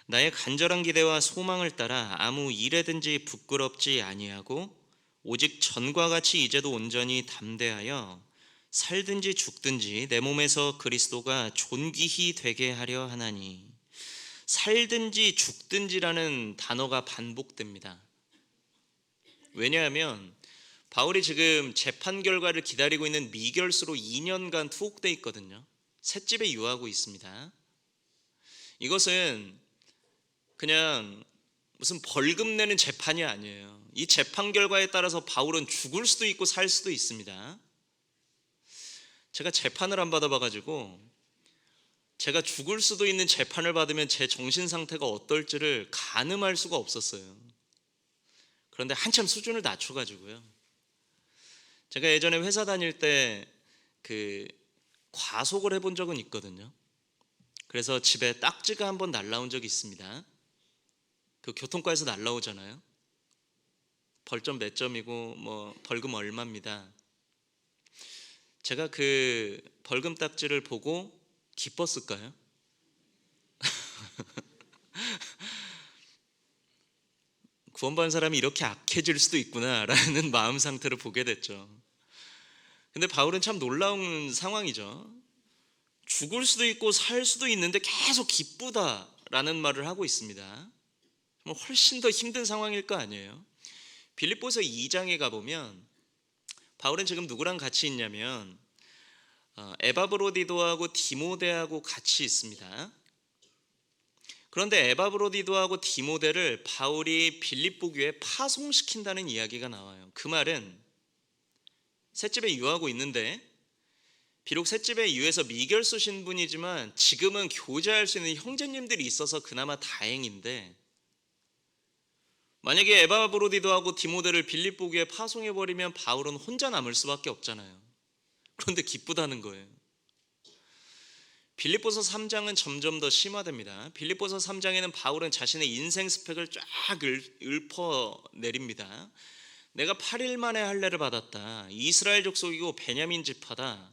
나의 간절한 기대와 소망을 따라 아무 일에든지 부끄럽지 아니하고 오직 전과 같이 이제도 온전히 담대하여 살든지 죽든지 내 몸에서 그리스도가 존귀히 되게 하려 하나니. 살든지 죽든지라는 단어가 반복됩니다. 왜냐하면 바울이 지금 재판 결과를 기다리고 있는 미결수로 2년간 투옥돼 있거든요. 셋집에 유하고 있습니다. 이것은 그냥 무슨 벌금 내는 재판이 아니에요. 이 재판 결과에 따라서 바울은 죽을 수도 있고 살 수도 있습니다. 제가 재판을 안 받아봐가지고 제가 죽을 수도 있는 재판을 받으면 제 정신 상태가 어떨지를 가늠할 수가 없었어요. 그런데 한참 수준을 낮춰가지고요. 제가 예전에 회사 다닐 때 과속을 해본 적은 있거든요. 그래서 집에 딱지가 한번 날라온 적이 있습니다. 그 교통과에서 날라오잖아요. 벌점 몇 점이고 뭐 벌금 얼마입니다. 제가 그 벌금 딱지를 보고 기뻤을까요? 구원받은 사람이 이렇게 악해질 수도 있구나라는 마음 상태를 보게 됐죠. 근데 바울은 참 놀라운 상황이죠. 죽을 수도 있고 살 수도 있는데 계속 기쁘다라는 말을 하고 있습니다. 훨씬 더 힘든 상황일 거 아니에요. 빌립보서 2장에 가보면 바울은 지금 누구랑 같이 있냐면 에바브로디도하고 디모데하고 같이 있습니다. 그런데 에바브로디도하고 디모데를 바울이 빌립보 교회에 파송시킨다는 이야기가 나와요. 그 말은 셋집에 유하고 있는데 비록 셋집에 유해서 미결수 신분이지만 지금은 교제할 수 있는 형제님들이 있어서 그나마 다행인데, 만약에 에바브로디도하고 디모데를 빌립보 교회에 파송해버리면 바울은 혼자 남을 수밖에 없잖아요. 그런데 기쁘다는 거예요. 빌립보서 3장은 점점 더 심화됩니다. 빌립보서 3장에는 바울은 자신의 인생 스펙을 쫙 읊어내립니다. 내가 8일 만에 할례를 받았다. 이스라엘 족속이고 베냐민 지파다.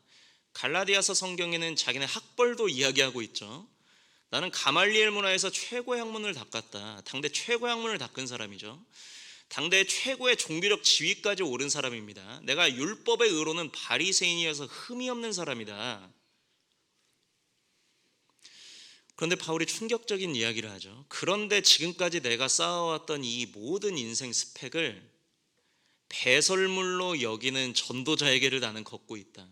갈라디아서 성경에는 자기네 학벌도 이야기하고 있죠. 나는 가말리엘 문화에서 최고의 학문을 닦았다. 당대 최고의 학문을 닦은 사람이죠. 당대 최고의 종교적 지위까지 오른 사람입니다. 내가 율법의 의로는 바리새인이어서 흠이 없는 사람이다. 그런데 바울이 충격적인 이야기를 하죠. 그런데 지금까지 내가 쌓아왔던 이 모든 인생 스펙을 배설물로 여기는 전도자의 길을 나는 걷고 있다.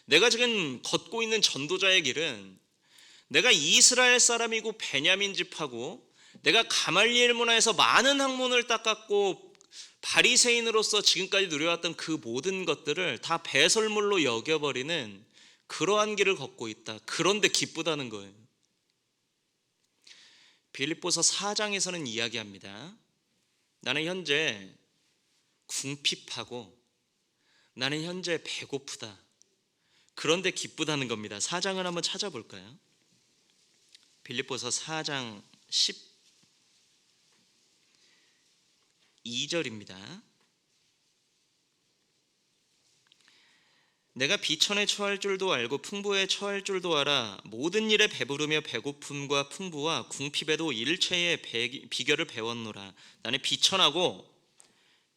내가 지금 걷고 있는 전도자의 길은 내가 이스라엘 사람이고 베냐민 지파고 내가 가말리엘 문화에서 많은 학문을 닦았고 바리새인으로서 지금까지 누려왔던 그 모든 것들을 다 배설물로 여겨버리는 그러한 길을 걷고 있다. 그런데 기쁘다는 거예요. 빌립보서 4장에서는 이야기합니다. 나는 현재 궁핍하고 나는 현재 배고프다. 그런데 기쁘다는 겁니다. 4장을 한번 찾아볼까요? 빌립보서 4장 12절입니다. 내가 비천에 처할 줄도 알고 풍부에 처할 줄도 알아. 모든 일에 배부르며 배고픔과 풍부와 궁핍에도 일체의 비결을 배웠노라. 나는 비천하고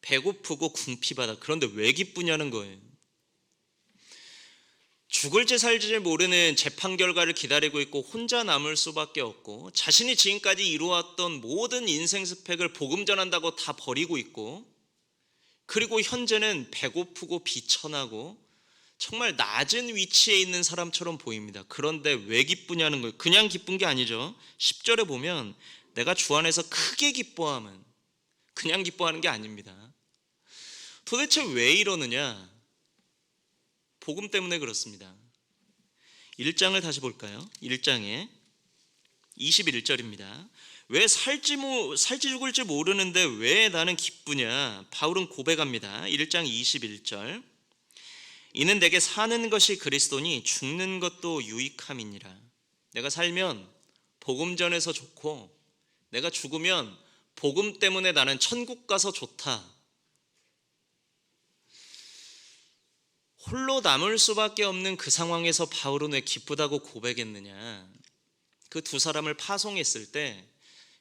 배고프고 궁핍하다. 그런데 왜 기쁘냐는 거예요. 죽을지 살지 모르는 재판 결과를 기다리고 있고 혼자 남을 수밖에 없고 자신이 지금까지 이루었던 모든 인생 스펙을 복음 전한다고 다 버리고 있고, 그리고 현재는 배고프고 비천하고 정말 낮은 위치에 있는 사람처럼 보입니다. 그런데 왜 기쁘냐는 거예요. 그냥 기쁜 게 아니죠. 10절에 보면 내가 주 안에서 크게 기뻐함은 그냥 기뻐하는 게 아닙니다. 도대체 왜 이러느냐? 복음 때문에 그렇습니다. 1장을 다시 볼까요? 1장에 21절입니다. 왜 살지 죽을지 모르는데 왜 나는 기쁘냐? 바울은 고백합니다. 1장 21절. 이는 내게 사는 것이 그리스도니 죽는 것도 유익함이니라. 내가 살면 복음 전에서 좋고 내가 죽으면 복음 때문에 나는 천국 가서 좋다. 홀로 남을 수밖에 없는 그 상황에서 바울은 왜 기쁘다고 고백했느냐? 그 두 사람을 파송했을 때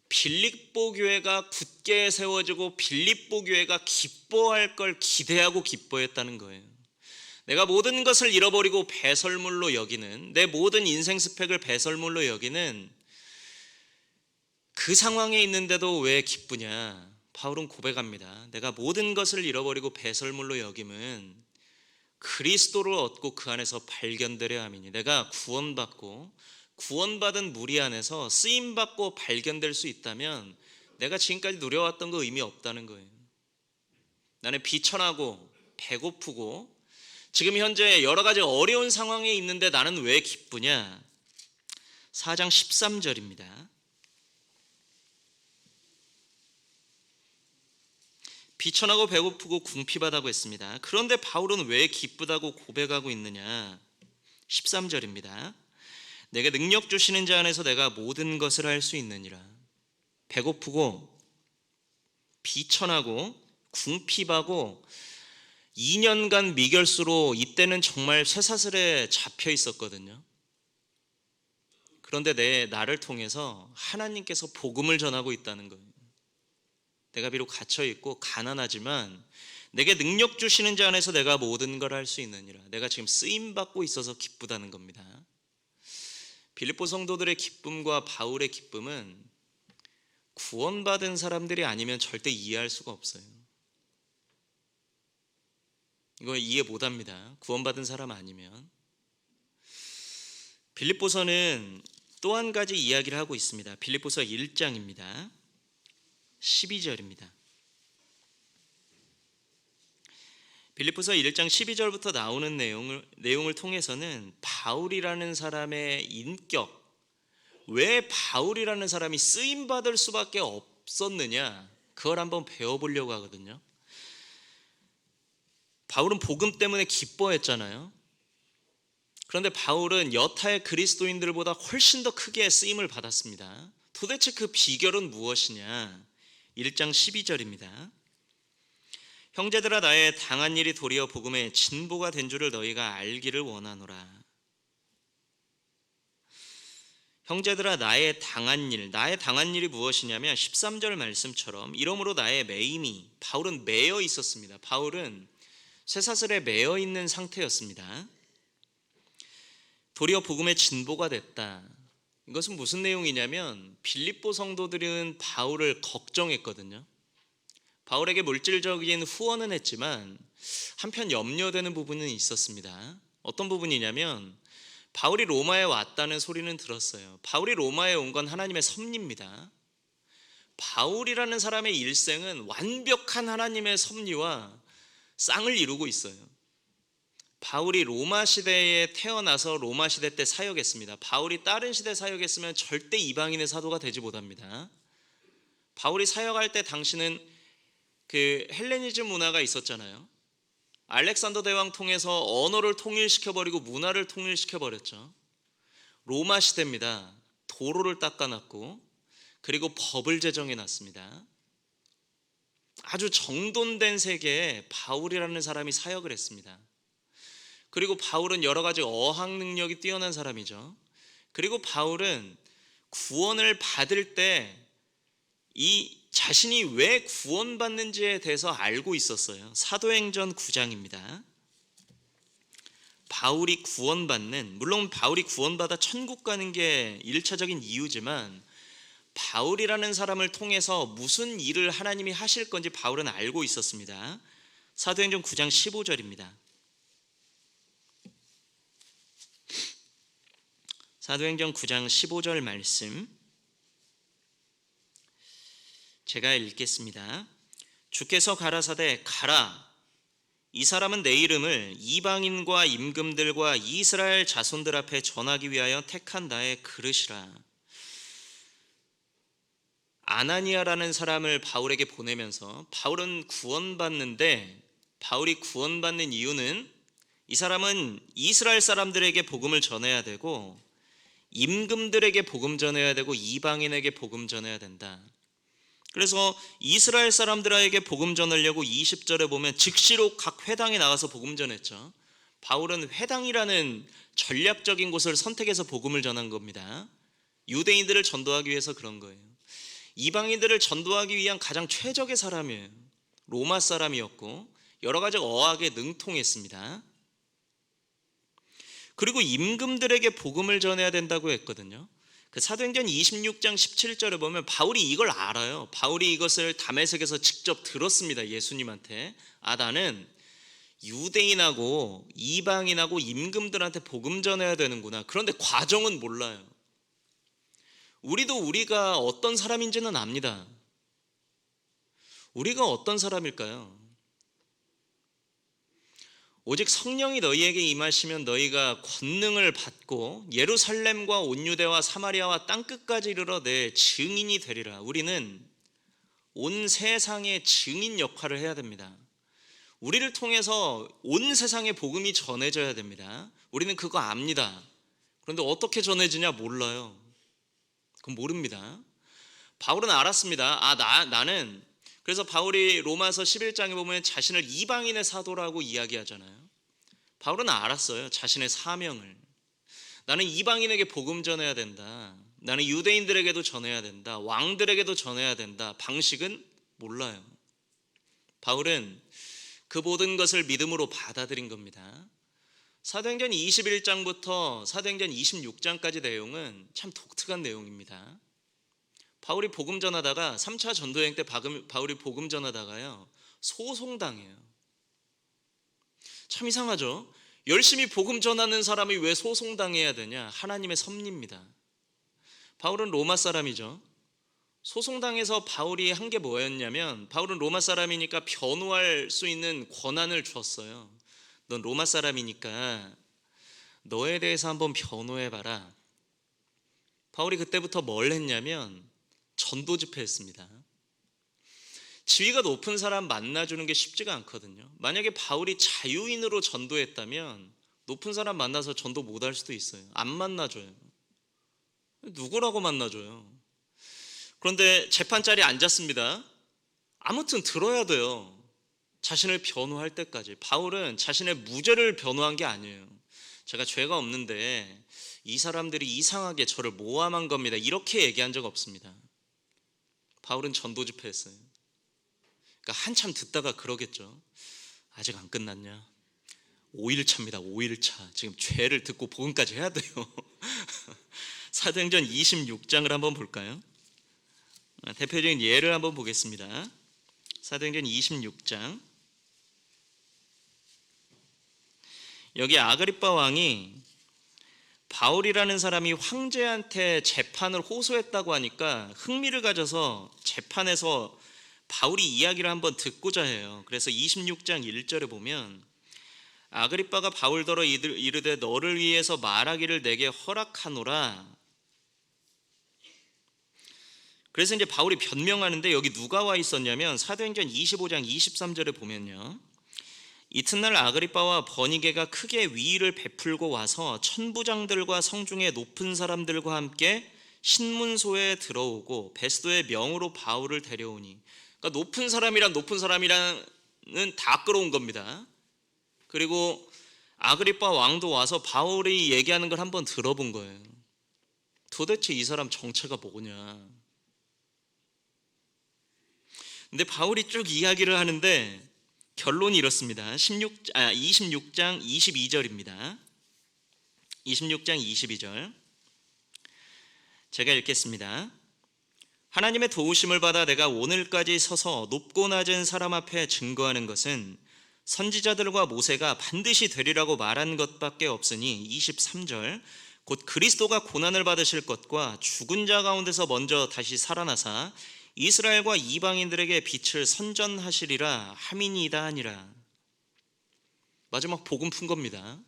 빌립보 교회가 굳게 세워지고 빌립보 교회가 기뻐할 걸 기대하고 기뻐했다는 거예요. 내가 모든 것을 잃어버리고 배설물로 여기는, 내 모든 인생 스펙을 배설물로 여기는 그 상황에 있는데도 왜 기쁘냐? 바울은 고백합니다. 내가 모든 것을 잃어버리고 배설물로 여김은 그리스도를 얻고 그 안에서 발견되려 함이니, 내가 구원받고 구원받은 무리 안에서 쓰임받고 발견될 수 있다면 내가 지금까지 누려왔던 거 의미 없다는 거예요. 나는 비천하고 배고프고 지금 현재 여러 가지 어려운 상황에 있는데 나는 왜 기쁘냐? 4장 13절입니다. 비천하고 배고프고 궁핍하다고 했습니다. 그런데 바울은 왜 기쁘다고 고백하고 있느냐? 13절입니다. 내게 능력 주시는 자 안에서 내가 모든 것을 할 수 있느니라. 배고프고 비천하고 궁핍하고 2년간 미결수로 이때는 정말 쇠사슬에 잡혀 있었거든요. 그런데 나를 통해서 하나님께서 복음을 전하고 있다는 거예요. 내가 비록 갇혀 있고 가난하지만 내게 능력 주시는 자 안에서 내가 모든 걸 할 수 있느니라. 내가 지금 쓰임 받고 있어서 기쁘다는 겁니다. 빌립보 성도들의 기쁨과 바울의 기쁨은 구원받은 사람들이 아니면 절대 이해할 수가 없어요. 이거 이해 못합니다. 구원받은 사람 아니면. 빌립보서는 또 한 가지 이야기를 하고 있습니다. 빌립보서 1장입니다. 12절입니다. 빌립보서 1장 12절부터 나오는 내용을 통해서는 바울이라는 사람의 인격, 왜 바울이라는 사람이 쓰임받을 수밖에 없었느냐, 그걸 한번 배워보려고 하거든요. 바울은 복음 때문에 기뻐했잖아요. 그런데 바울은 여타의 그리스도인들보다 훨씬 더 크게 쓰임을 받았습니다. 도대체 그 비결은 무엇이냐? 1장 12절입니다. 형제들아, 나의 당한 일이 도리어 복음의 진보가 된 줄을 너희가 알기를 원하노라. 형제들아, 나의 당한 일이 무엇이냐면 13절 말씀처럼 이러므로 나의 매임이, 바울은 매여 있었습니다. 바울은 쇠사슬에 매여 있는 상태였습니다. 도리어 복음의 진보가 됐다. 이것은 무슨 내용이냐면 빌립보 성도들은 바울을 걱정했거든요. 바울에게 물질적인 후원은 했지만 한편 염려되는 부분은 있었습니다. 어떤 부분이냐면 바울이 로마에 왔다는 소리는 들었어요. 바울이 로마에 온 건 하나님의 섭리입니다. 바울이라는 사람의 일생은 완벽한 하나님의 섭리와 쌍을 이루고 있어요. 바울이 로마 시대에 태어나서 로마 시대 때 사역했습니다. 바울이 다른 시대 사역했으면 절대 이방인의 사도가 되지 못합니다. 바울이 사역할 때 당시는 그 헬레니즘 문화가 있었잖아요. 알렉산더 대왕 통해서 언어를 통일시켜버리고 문화를 통일시켜버렸죠. 로마 시대입니다. 도로를 닦아놨고 그리고 법을 제정해놨습니다. 아주 정돈된 세계에 바울이라는 사람이 사역을 했습니다. 그리고 바울은 여러 가지 어학 능력이 뛰어난 사람이죠. 그리고 바울은 구원을 받을 때 이 자신이 왜 구원받는지에 대해서 알고 있었어요. 사도행전 9장입니다. 바울이 구원받는, 물론 바울이 구원받아 천국 가는 게 1차적인 이유지만 바울이라는 사람을 통해서 무슨 일을 하나님이 하실 건지 바울은 알고 있었습니다. 사도행전 9장 15절입니다. 사도행전 9장 15절 말씀 제가 읽겠습니다. 주께서 가라사대 가라, 이 사람은 내 이름을 이방인과 임금들과 이스라엘 자손들 앞에 전하기 위하여 택한 나의 그릇이라. 아나니아라는 사람을 바울에게 보내면서 바울은 구원받는데, 바울이 구원받는 이유는 이 사람은 이스라엘 사람들에게 복음을 전해야 되고 임금들에게 복음 전해야 되고 이방인에게 복음 전해야 된다. 그래서 이스라엘 사람들에게 복음 전하려고 20절에 보면 즉시로 각 회당에 나가서 복음 전했죠. 바울은 회당이라는 전략적인 곳을 선택해서 복음을 전한 겁니다. 유대인들을 전도하기 위해서 그런 거예요. 이방인들을 전도하기 위한 가장 최적의 사람이에요. 로마 사람이었고 여러 가지 어학에 능통했습니다. 그리고 임금들에게 복음을 전해야 된다고 했거든요. 그 사도행전 26장 17절에 보면 바울이 이걸 알아요. 바울이 이것을 다메섹에서 직접 들었습니다. 예수님한테. 나는 유대인하고 이방인하고 임금들한테 복음 전해야 되는구나. 그런데 과정은 몰라요. 우리가 어떤 사람인지는 압니다. 우리가 어떤 사람일까요? 오직 성령이 너희에게 임하시면 너희가 권능을 받고 예루살렘과 온 유대와 사마리아와 땅끝까지 이르러 내 증인이 되리라. 우리는 온 세상의 증인 역할을 해야 됩니다. 우리를 통해서 온 세상에 복음이 전해져야 됩니다. 우리는 그거 압니다. 그런데 어떻게 전해지냐 몰라요. 그건 모릅니다. 바울은 알았습니다. 나는 그래서 바울이 로마서 11장에 보면 자신을 이방인의 사도라고 이야기하잖아요. 바울은 알았어요. 자신의 사명을. 나는 이방인에게 복음 전해야 된다. 나는 유대인들에게도 전해야 된다. 왕들에게도 전해야 된다. 방식은 몰라요. 바울은 그 모든 것을 믿음으로 받아들인 겁니다. 사도행전 21장부터 사도행전 26장까지 내용은 참 독특한 내용입니다. 바울이 복음 전하다가 3차 전도여행 때 바울이 복음 전하다가요 소송당해요. 참 이상하죠. 열심히 복음 전하는 사람이 왜 소송당해야 되냐? 하나님의 섭리입니다. 바울은 로마 사람이죠. 소송당해서 바울이 한 게 뭐였냐면, 바울은 로마 사람이니까 변호할 수 있는 권한을 주었어요. 넌 로마 사람이니까 너에 대해서 한번 변호해봐라. 바울이 그때부터 뭘 했냐면 전도 집회했습니다. 지위가 높은 사람 만나주는 게 쉽지가 않거든요. 만약에 바울이 자유인으로 전도했다면 높은 사람 만나서 전도 못할 수도 있어요. 안 만나줘요. 누구라고 만나줘요? 그런데 재판자리에 앉았습니다. 아무튼 들어야 돼요. 자신을 변호할 때까지. 바울은 자신의 무죄를 변호한 게 아니에요. 제가 죄가 없는데 이 사람들이 이상하게 저를 모함한 겁니다. 이렇게 얘기한 적 없습니다. 바울은 전도 집회했어요. 그러니까 한참 듣다가 그러겠죠. 아직 안 끝났냐? 5일차입니다. 5일차. 지금 죄를 듣고 복음까지 해야 돼요. 사도행전 26장을 한번 볼까요? 대표적인 예를 한번 보겠습니다. 사도행전 26장. 여기 아그리빠 왕이 바울이라는 사람이 황제한테 재판을 호소했다고 하니까 흥미를 가져서 재판에서 바울이 이야기를 한번 듣고자 해요. 그래서 26장 1절에 보면 아그리빠가 바울더러 이르되 너를 위해서 말하기를 내게 허락하노라. 그래서 이제 바울이 변명하는데 여기 누가 와 있었냐면 사도행전 25장 23절에 보면요. 이튿날 아그리빠와 버니게가 크게 위의를 베풀고 와서 천부장들과 성중의 높은 사람들과 함께 신문소에 들어오고 베스도의 명으로 바울을 데려오니, 그러니까 높은 사람이란 다 끌어온 겁니다. 그리고 아그리빠 왕도 와서 바울이 얘기하는 걸 한번 들어본 거예요. 도대체 이 사람 정체가 뭐냐? 근데 바울이 쭉 이야기를 하는데 결론이 이렇습니다. 26장 22절입니다. 26장 22절 제가 읽겠습니다. 하나님의 도우심을 받아 내가 오늘까지 서서 높고 낮은 사람 앞에 증거하는 것은 선지자들과 모세가 반드시 되리라고 말한 것밖에 없으니 23절 곧 그리스도가 고난을 받으실 것과 죽은 자 가운데서 먼저 다시 살아나사 이스라엘과 이방인들에게 빛을 선전하시리라 함이니이다 하니라. 마지막 복음 푼 겁니다.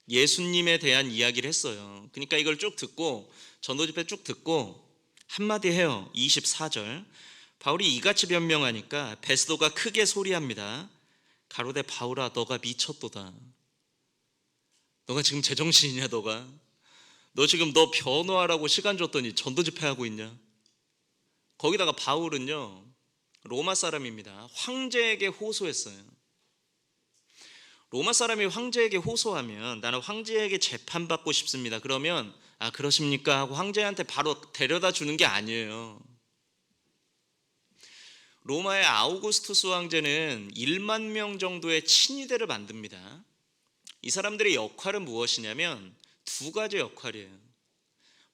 예수님에 대한 이야기를 했어요. 그러니까 이걸 쭉 듣고 전도집회 쭉 듣고 한마디 해요. 24절 바울이 이같이 변명하니까 베스도가 크게 소리합니다. 가로되 바울아 너가 미쳤도다. 너가 지금 제정신이냐? 너 지금 너 변호하라고 시간 줬더니 전도집회 하고 있냐? 거기다가 바울은요 로마 사람입니다. 황제에게 호소했어요. 로마 사람이 황제에게 호소하면 나는 황제에게 재판받고 싶습니다. 그러면 그러십니까? 하고 황제한테 바로 데려다 주는 게 아니에요. 로마의 아우구스투스 황제는 1만 명 정도의 친위대를 만듭니다. 이 사람들의 역할은 무엇이냐면 두 가지 역할이에요.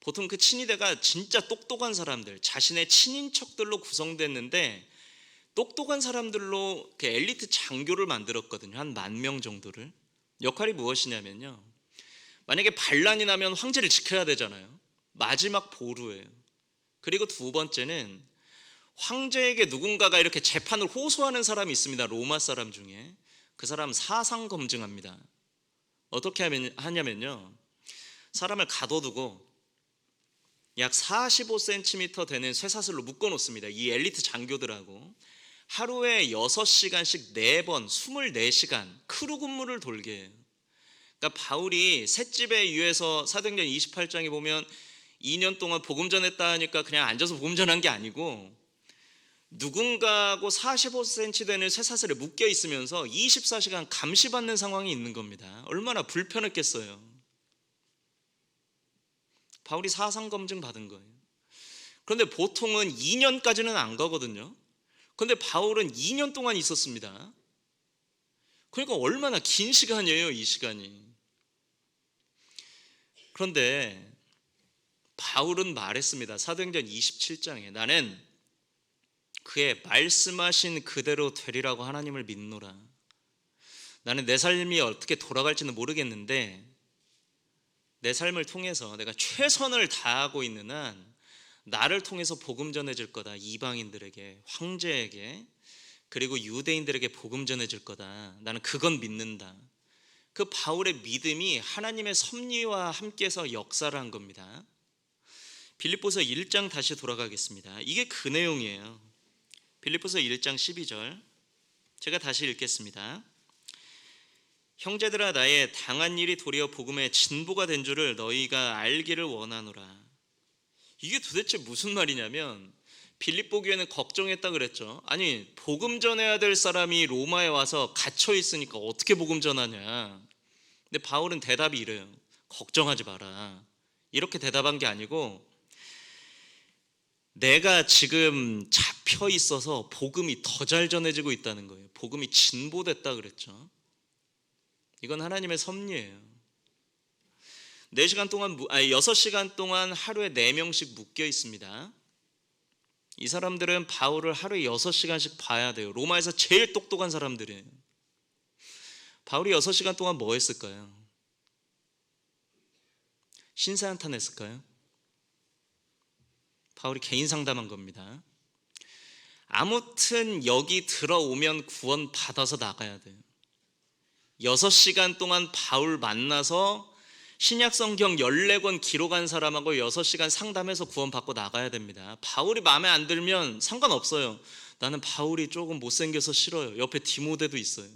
보통 그 친위대가 진짜 똑똑한 사람들, 자신의 친인척들로 구성됐는데 똑똑한 사람들로 그 엘리트 장교를 만들었거든요. 한 10,000명 정도를. 역할이 무엇이냐면요, 만약에 반란이 나면 황제를 지켜야 되잖아요. 마지막 보루예요. 그리고 두 번째는 황제에게 누군가가 이렇게 재판을 호소하는 사람이 있습니다. 로마 사람 중에. 그 사람 사상 검증합니다. 어떻게 하냐면요, 사람을 가둬두고 약 45cm 되는 쇠사슬로 묶어놓습니다. 이 엘리트 장교들하고 하루에 6시간씩 4번 24시간 크루 근무를 돌게 해요. 그러니까 바울이 셋집에 의해서 사도행전 28장에 보면 2년 동안 복음 전했다 하니까 그냥 앉아서 복음 전한 게 아니고 누군가하고 45cm 되는 쇠사슬에 묶여 있으면서 24시간 감시받는 상황이 있는 겁니다. 얼마나 불편했겠어요. 바울이 사상 검증 받은 거예요. 그런데 보통은 2년까지는 안 가거든요. 그런데 바울은 2년 동안 있었습니다. 그러니까 얼마나 긴 시간이에요, 이 시간이. 그런데 바울은 말했습니다. 사도행전 27장에 나는 그의 말씀하신 그대로 되리라고 하나님을 믿노라. 나는 내 삶이 어떻게 돌아갈지는 모르겠는데 내 삶을 통해서 내가 최선을 다하고 있는 한 나를 통해서 복음 전해질 거다. 이방인들에게, 황제에게, 그리고 유대인들에게 복음 전해질 거다. 나는 그건 믿는다. 그 바울의 믿음이 하나님의 섭리와 함께해서 역사를 한 겁니다. 빌립보서 1장 다시 돌아가겠습니다. 이게 그 내용이에요. 빌립보서 1장 12절 제가 다시 읽겠습니다. 형제들아, 나의 당한 일이 도리어 복음의 진보가 된 줄을 너희가 알기를 원하노라. 이게 도대체 무슨 말이냐면 빌립보 교회는 걱정했다 그랬죠. 아니, 복음 전해야 될 사람이 로마에 와서 갇혀 있으니까 어떻게 복음 전하냐. 근데 바울은 대답이 이래요. 걱정하지 마라. 이렇게 대답한 게 아니고 내가 지금 잡혀 있어서 복음이 더 잘 전해지고 있다는 거예요. 복음이 진보됐다 그랬죠. 이건 하나님의 섭리예요. 6시간 동안 하루에 4명씩 묶여 있습니다. 이 사람들은 바울을 하루에 6시간씩 봐야 돼요. 로마에서 제일 똑똑한 사람들이에요. 바울이 6시간 동안 뭐 했을까요? 신세한탄 했을까요? 바울이 개인 상담한 겁니다. 아무튼 여기 들어오면 구원 받아서 나가야 돼요. 6시간 동안 바울 만나서 신약 성경 14권 기록한 사람하고 6시간 상담해서 구원 받고 나가야 됩니다. 바울이 마음에 안 들면 상관없어요. 나는 바울이 조금 못생겨서 싫어요. 옆에 디모데도 있어요.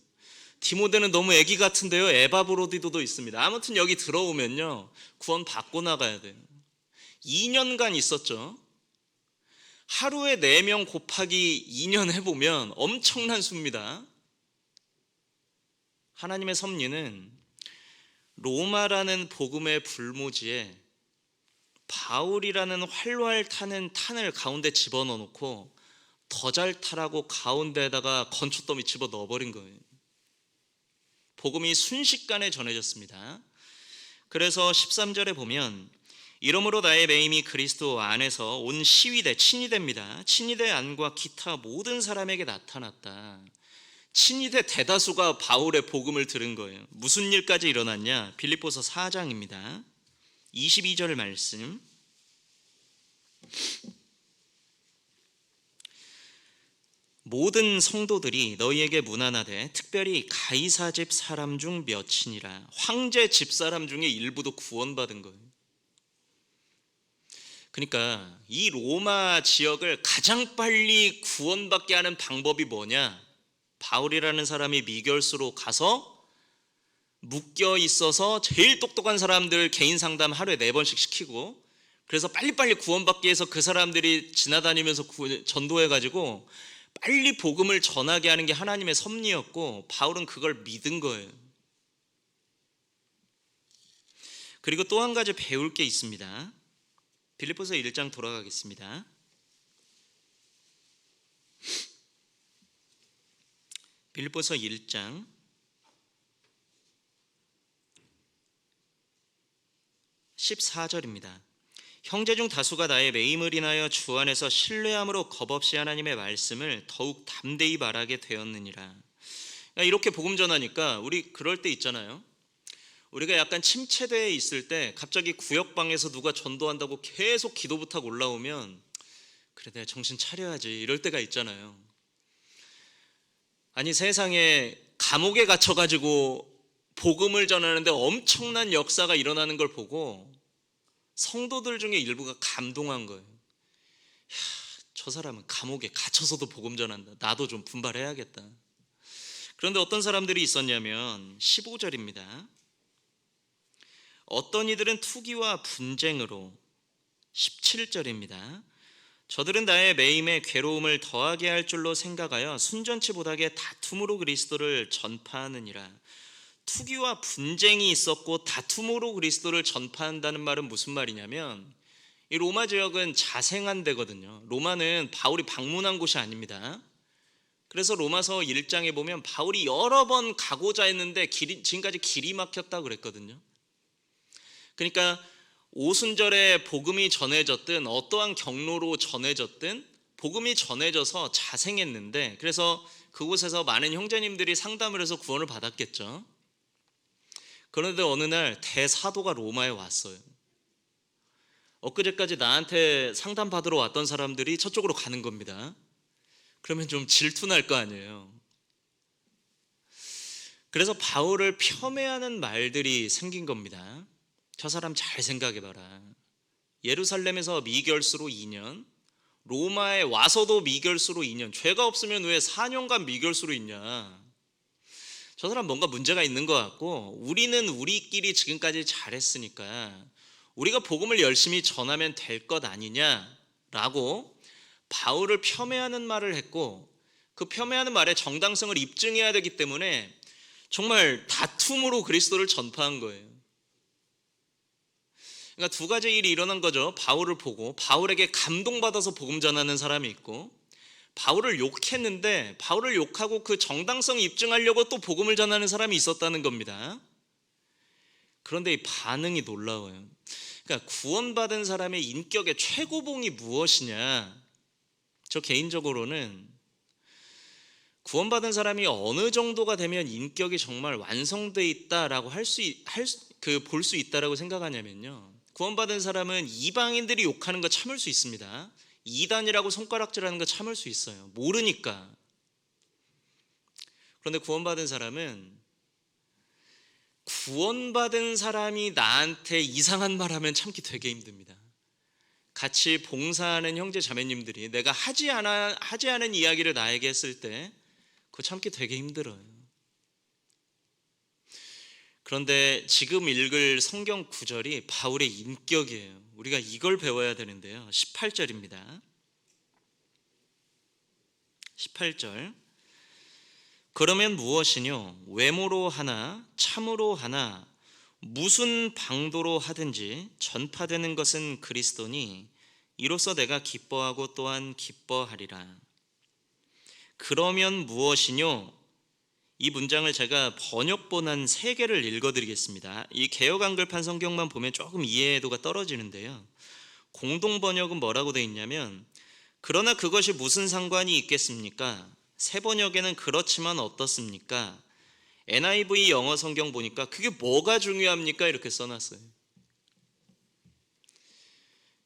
디모데는 너무 애기 같은데요. 에바브로디도도 있습니다. 아무튼 여기 들어오면요, 구원 받고 나가야 돼요. 2년간 있었죠. 하루에 4명 곱하기 2년 해보면 엄청난 수입니다. 하나님의 섭리는 로마라는 복음의 불모지에 바울이라는 활활 타는 탄을 가운데 집어넣어 놓고 더 잘 타라고 가운데에다가 건초더미 집어넣어 버린 거예요. 복음이 순식간에 전해졌습니다. 그래서 13절에 보면 이러므로 나의 매임이 그리스도 안에서 온 시위대, 친위대입니다. 친위대 안과 기타 모든 사람에게 나타났다. 친위대 대다수가 바울의 복음을 들은 거예요. 무슨 일까지 일어났냐? 빌립보서 4장입니다. 22절 말씀. 모든 성도들이 너희에게 문안하되 특별히 가이사 집 사람 중 몇이니라. 황제 집 사람 중에 일부도 구원받은 거예요. 그러니까 이 로마 지역을 가장 빨리 구원받게 하는 방법이 뭐냐? 바울이라는 사람이 미결수로 가서 묶여 있어서 제일 똑똑한 사람들 개인 상담 하루에 4번씩 시키고, 그래서 빨리빨리 구원받게 해서 그 사람들이 지나다니면서 전도해가지고 빨리 복음을 전하게 하는 게 하나님의 섭리였고, 바울은 그걸 믿은 거예요. 그리고 또 한 가지 배울 게 있습니다. 빌립보서 1장 돌아가겠습니다. 빌립보서 1장 14절입니다. 형제 중 다수가 나의 매임을 인하여 주 안에서 신뢰함으로 겁없이 하나님의 말씀을 더욱 담대히 말하게 되었느니라. 그러니까 이렇게 복음 전하니까 우리 그럴 때 있잖아요. 우리가 약간 침체되어 있을 때 갑자기 구역방에서 누가 전도한다고 계속 기도 부탁 올라오면 그래 내가 정신 차려야지 이럴 때가 있잖아요. 아니 세상에 감옥에 갇혀가지고 복음을 전하는데 엄청난 역사가 일어나는 걸 보고 성도들 중에 일부가 감동한 거예요. 야, 저 사람은 감옥에 갇혀서도 복음 전한다. 나도 좀 분발해야겠다. 그런데 어떤 사람들이 있었냐면 15절입니다. 어떤 이들은 투기와 분쟁으로 17절입니다. 저들은 나의 매임에 괴로움을 더하게 할 줄로 생각하여 순전치 못하게 다툼으로 그리스도를 전파하느니라. 투기와 분쟁이 있었고 다툼으로 그리스도를 전파한다는 말은 무슨 말이냐면 이 로마 지역은 자생한 데거든요. 로마는 바울이 방문한 곳이 아닙니다. 그래서 로마서 1장에 보면 바울이 여러 번 가고자 했는데 지금까지 길이 막혔다고 그랬거든요. 그러니까 오순절에 복음이 전해졌든 어떠한 경로로 전해졌든 복음이 전해져서 자생했는데 그래서 그곳에서 많은 형제님들이 상담을 해서 구원을 받았겠죠. 그런데 어느 날 대사도가 로마에 왔어요. 엊그제까지 나한테 상담 받으러 왔던 사람들이 저쪽으로 가는 겁니다. 그러면 좀 질투날 거 아니에요. 그래서 바울을 폄훼하는 말들이 생긴 겁니다. 저 사람 잘 생각해봐라. 예루살렘에서 미결수로 2년, 로마에 와서도 미결수로 2년, 죄가 없으면 왜 4년간 미결수로 있냐. 저 사람 뭔가 문제가 있는 것 같고 우리는 우리끼리 지금까지 잘했으니까 우리가 복음을 열심히 전하면 될 것 아니냐라고 바울을 폄훼하는 말을 했고 그 폄훼하는 말의 정당성을 입증해야 되기 때문에 정말 다툼으로 그리스도를 전파한 거예요. 그러니까 두 가지 일이 일어난 거죠. 바울을 보고 바울에게 감동받아서 복음 전하는 사람이 있고 바울을 욕했는데 바울을 욕하고 그 정당성 입증하려고 또 복음을 전하는 사람이 있었다는 겁니다. 그런데 이 반응이 놀라워요. 그러니까 구원받은 사람의 인격의 최고봉이 무엇이냐? 저 개인적으로는 구원받은 사람이 어느 정도가 되면 인격이 정말 완성되어 있다라고 볼 수 있다라고 생각하냐면요. 구원받은 사람은 이방인들이 욕하는 거 참을 수 있습니다. 이단이라고 손가락질하는 거 참을 수 있어요. 모르니까. 그런데 구원받은 사람이 나한테 이상한 말 하면 참기 되게 힘듭니다. 같이 봉사하는 형제 자매님들이 내가 하지 않은 이야기를 나에게 했을 때 그거 참기 되게 힘들어요. 그런데 지금 읽을 성경 구절이 바울의 인격이에요. 우리가 이걸 배워야 되는데요. 18절입니다. 18절. 그러면 무엇이뇨? 외모로 하나 참으로 하나 무슨 방도로 하든지 전파되는 것은 그리스도니 이로써 내가 기뻐하고 또한 기뻐하리라. 그러면 무엇이뇨? 이 문장을 제가 번역본 한 3개를 읽어드리겠습니다. 이 개역 한글판 성경만 보면 조금 이해도가 떨어지는데요. 공동 번역은 뭐라고 되어 있냐면 그러나 그것이 무슨 상관이 있겠습니까? 새 번역에는 그렇지만 어떻습니까? NIV 영어 성경 보니까 그게 뭐가 중요합니까? 이렇게 써놨어요.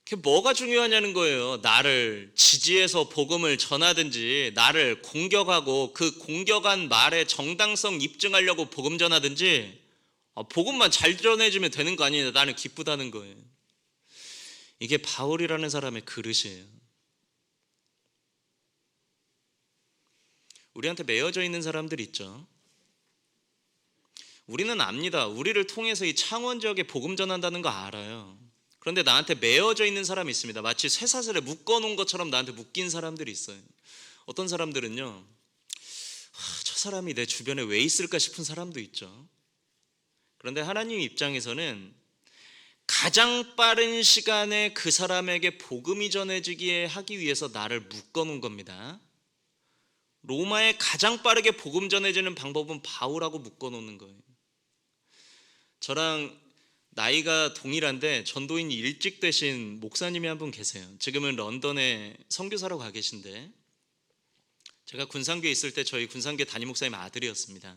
그게 뭐가 중요하냐는 거예요. 나를 지지해서 복음을 전하든지 나를 공격하고 그 공격한 말의 정당성 입증하려고 복음 전하든지 복음만 잘 전해주면 되는 거 아니냐. 나는 기쁘다는 거예요. 이게 바울이라는 사람의 그릇이에요. 우리한테 매여져 있는 사람들 있죠. 우리는 압니다. 우리를 통해서 이 창원 지역에 복음 전한다는 거 알아요. 그런데 나한테 매여져 있는 사람이 있습니다. 마치 쇠사슬에 묶어놓은 것처럼 나한테 묶인 사람들이 있어요. 어떤 사람들은요, 저 사람이 내 주변에 왜 있을까 싶은 사람도 있죠. 그런데 하나님 입장에서는 가장 빠른 시간에 그 사람에게 복음이 전해지게 하기 위해서 나를 묶어놓은 겁니다. 로마에 가장 빠르게 복음 전해지는 방법은 바울하고 묶어놓는 거예요. 저랑 나이가 동일한데 전도인이 일찍 되신 목사님이 한 분 계세요. 지금은 런던에 선교사로 가 계신데, 제가 군산교에 있을 때 저희 군산교회 담임 목사님 아들이었습니다.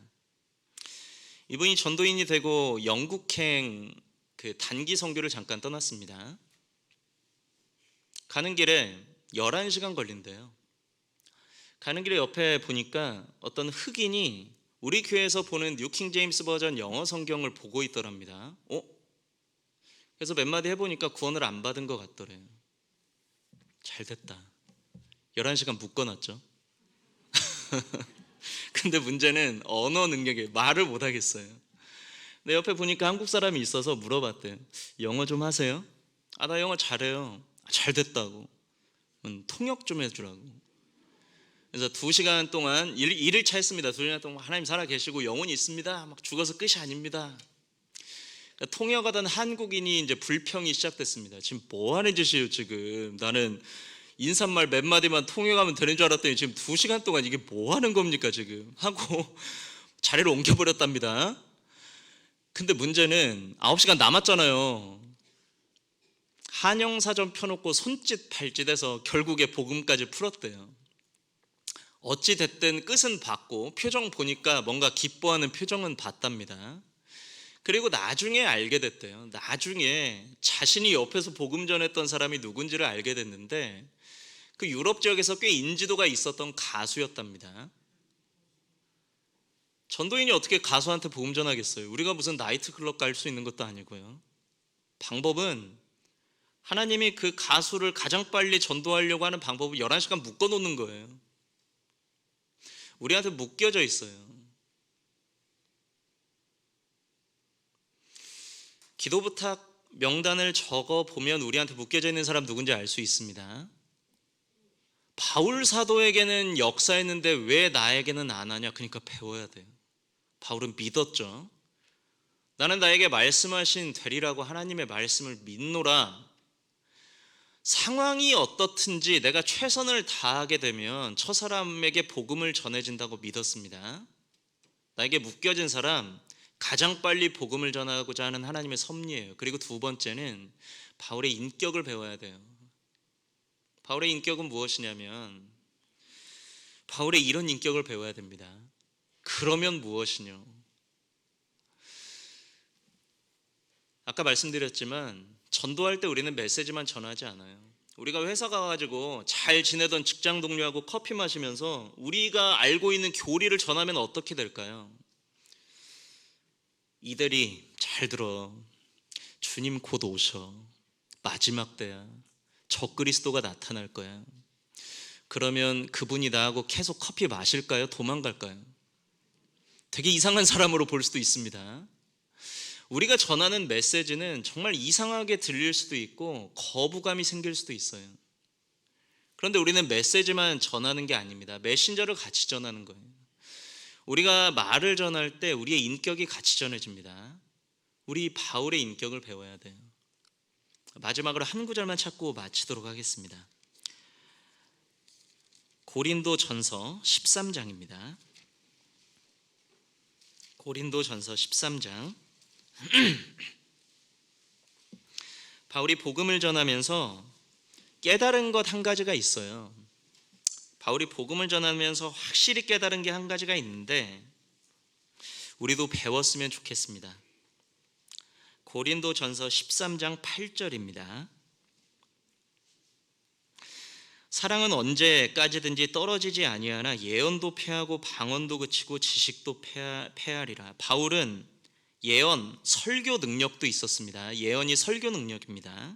이분이 전도인이 되고 영국행 그 단기 선교를 잠깐 떠났습니다. 가는 길에 11시간 걸린대요. 가는 길에 옆에 보니까 어떤 흑인이 우리 교회에서 보는 뉴킹 제임스 버전 영어 성경을 보고 있더랍니다. 그래서 몇 마디 해보니까 구원을 안 받은 것 같더래요. 잘 됐다. 11시간 묶어놨죠. 근데 문제는 언어 능력에 말을 못 하겠어요. 내 옆에 보니까 한국 사람이 있어서 물어봤대요. 영어 좀 하세요? 나 영어 잘해요. 잘 됐다고. 통역 좀 해주라고. 그래서 2시간 동안 일을 차했습니다. 2시간 동안 하나님 살아계시고 영혼이 있습니다. 막 죽어서 끝이 아닙니다. 그러니까 통역하던 한국인이 이제 불평이 시작됐습니다. 지금 뭐 하는 짓이에요 지금. 나는 인사말 몇 마디만 통역하면 되는 줄 알았더니 지금 2시간 동안 이게 뭐 하는 겁니까 지금 하고 자리를 옮겨버렸답니다. 근데 문제는 9시간 남았잖아요. 한영사전 펴놓고 손짓 발짓해서 결국에 복음까지 풀었대요. 어찌 됐든 끝은 봤고 표정 보니까 뭔가 기뻐하는 표정은 봤답니다. 그리고 나중에 알게 됐대요. 나중에 자신이 옆에서 복음 전했던 사람이 누군지를 알게 됐는데 그 유럽 지역에서 꽤 인지도가 있었던 가수였답니다. 전도인이 어떻게 가수한테 복음 전하겠어요? 우리가 무슨 나이트클럽 갈 수 있는 것도 아니고요. 방법은 하나님이 그 가수를 가장 빨리 전도하려고 하는 방법은 11시간 묶어놓는 거예요. 우리한테 묶여져 있어요. 기도 부탁 명단을 적어보면 우리한테 묶여져 있는 사람 누군지 알 수 있습니다. 바울 사도에게는 역사했는데 왜 나에게는 안 하냐? 그러니까 배워야 돼요. 바울은 믿었죠. 나는 나에게 말씀하신 되리라고 하나님의 말씀을 믿노라. 상황이 어떻든지 내가 최선을 다하게 되면 저 사람에게 복음을 전해진다고 믿었습니다. 나에게 묶여진 사람 가장 빨리 복음을 전하고자 하는 하나님의 섭리예요. 그리고 두 번째는 바울의 인격을 배워야 돼요. 바울의 인격은 무엇이냐면 바울의 이런 인격을 배워야 됩니다. 그러면 무엇이뇨? 아까 말씀드렸지만 전도할 때 우리는 메시지만 전하지 않아요. 우리가 회사 가가지고 잘 지내던 직장 동료하고 커피 마시면서 우리가 알고 있는 교리를 전하면 어떻게 될까요? 이들이 잘 들어. 주님 곧 오셔. 마지막 때야. 적그리스도가 나타날 거야. 그러면 그분이 나하고 계속 커피 마실까요? 도망갈까요? 되게 이상한 사람으로 볼 수도 있습니다. 우리가 전하는 메시지는 정말 이상하게 들릴 수도 있고 거부감이 생길 수도 있어요. 그런데 우리는 메시지만 전하는 게 아닙니다. 메신저를 같이 전하는 거예요. 우리가 말을 전할 때 우리의 인격이 같이 전해집니다. 우리 바울의 인격을 배워야 돼요. 마지막으로 한 구절만 찾고 마치도록 하겠습니다. 고린도전서 13장입니다. 고린도전서 13장. 바울이 복음을 전하면서 깨달은 것 한 가지가 있어요. 바울이 복음을 전하면서 확실히 깨달은 게 한 가지가 있는데 우리도 배웠으면 좋겠습니다. 고린도전서 13장 8절입니다. 사랑은 언제까지든지 떨어지지 아니하나 예언도 패하고 방언도 그치고 지식도 패하리라. 바울은 예언, 설교 능력도 있었습니다. 예언이 설교 능력입니다.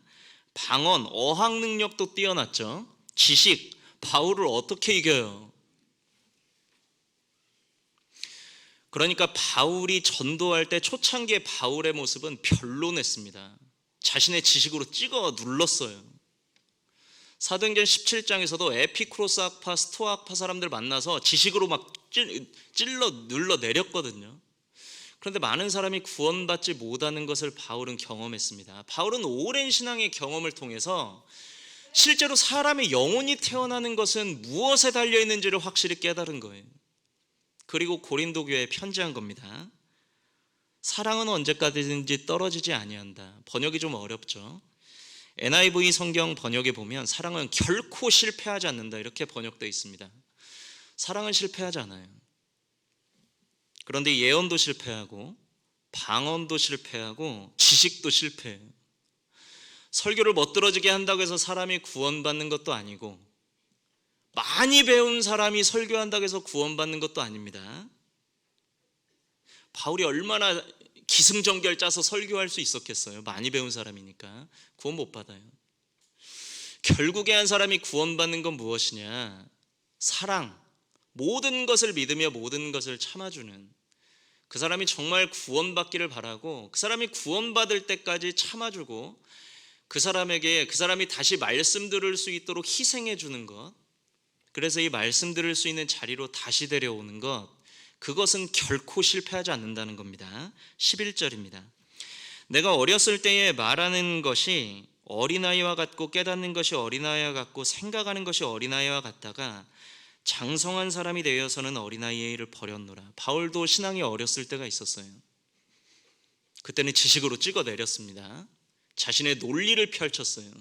방언, 어학 능력도 뛰어났죠. 지식, 바울을 어떻게 이겨요? 그러니까 바울이 전도할 때 초창기의 바울의 모습은 별로냈습니다. 자신의 지식으로 찍어 눌렀어요. 사도행전 17장에서도 에피쿠로스 학파, 스토아 학파 사람들 만나서 지식으로 막 찔러 눌러 내렸거든요. 그런데 많은 사람이 구원받지 못하는 것을 바울은 경험했습니다. 바울은 오랜 신앙의 경험을 통해서 실제로 사람의 영혼이 태어나는 것은 무엇에 달려있는지를 확실히 깨달은 거예요. 그리고 고린도 교회에 편지한 겁니다. 사랑은 언제까지든지 떨어지지 아니한다. 번역이 좀 어렵죠. NIV 성경 번역에 보면 사랑은 결코 실패하지 않는다 이렇게 번역되어 있습니다. 사랑은 실패하지 않아요. 그런데 예언도 실패하고 방언도 실패하고 지식도 실패해요. 설교를 멋들어지게 한다고 해서 사람이 구원받는 것도 아니고, 많이 배운 사람이 설교한다고 해서 구원받는 것도 아닙니다. 바울이 얼마나 기승전결 짜서 설교할 수 있었겠어요. 많이 배운 사람이니까 구원 못 받아요. 결국에 한 사람이 구원받는 건 무엇이냐? 사랑, 모든 것을 믿으며 모든 것을 참아주는, 그 사람이 정말 구원받기를 바라고 그 사람이 구원받을 때까지 참아주고 그 사람이 다시 말씀 들을 수 있도록 희생해 주는 것, 그래서 이 말씀 들을 수 있는 자리로 다시 데려오는 것, 그것은 결코 실패하지 않는다는 겁니다. 11절입니다. 내가 어렸을 때에 말하는 것이 어린아이와 같고 깨닫는 것이 어린아이와 같고 생각하는 것이 어린아이와 같다가 장성한 사람이 되어서는 어린아이의 일을 버렸노라. 바울도 신앙이 어렸을 때가 있었어요. 그때는 지식으로 찍어내렸습니다. 자신의 논리를 펼쳤어요.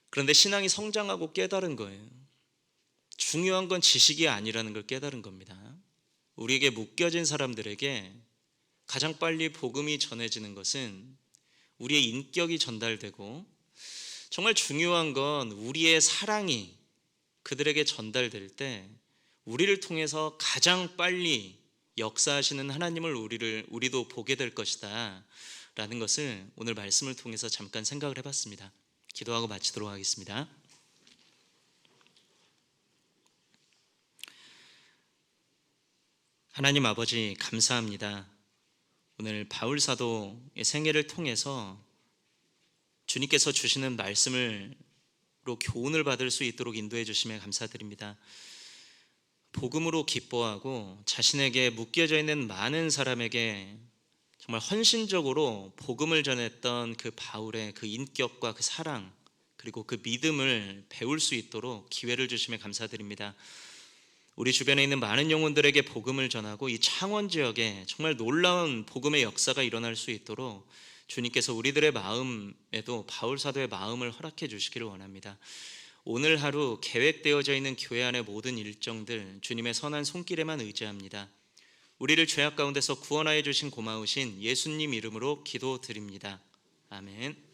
그런데 신앙이 성장하고 깨달은 거예요. 중요한 건 지식이 아니라는 걸 깨달은 겁니다. 우리에게 묶여진 사람들에게 가장 빨리 복음이 전해지는 것은 우리의 인격이 전달되고, 정말 중요한 건 우리의 사랑이 그들에게 전달될 때 우리를 통해서 가장 빨리 역사하시는 하나님을 우리도 보게 될 것이다 라는 것을 오늘 말씀을 통해서 잠깐 생각을 해봤습니다. 기도하고 마치도록 하겠습니다. 하나님 아버지, 감사합니다. 오늘 바울 사도의 생애를 통해서 주님께서 주시는 말씀으로 교훈을 받을 수 있도록 인도해 주심에 감사드립니다. 복음으로 기뻐하고 자신에게 묶여져 있는 많은 사람에게 정말 헌신적으로 복음을 전했던 그 바울의 그 인격과 그 사랑, 그리고 그 믿음을 배울 수 있도록 기회를 주심에 감사드립니다. 우리 주변에 있는 많은 영혼들에게 복음을 전하고 이 창원 지역에 정말 놀라운 복음의 역사가 일어날 수 있도록 주님께서 우리들의 마음에도 바울 사도의 마음을 허락해 주시기를 원합니다. 오늘 하루 계획되어져 있는 교회 안의 모든 일정들 주님의 선한 손길에만 의지합니다. 우리를 죄악 가운데서 구원하여 주신 고마우신 예수님 이름으로 기도드립니다. 아멘.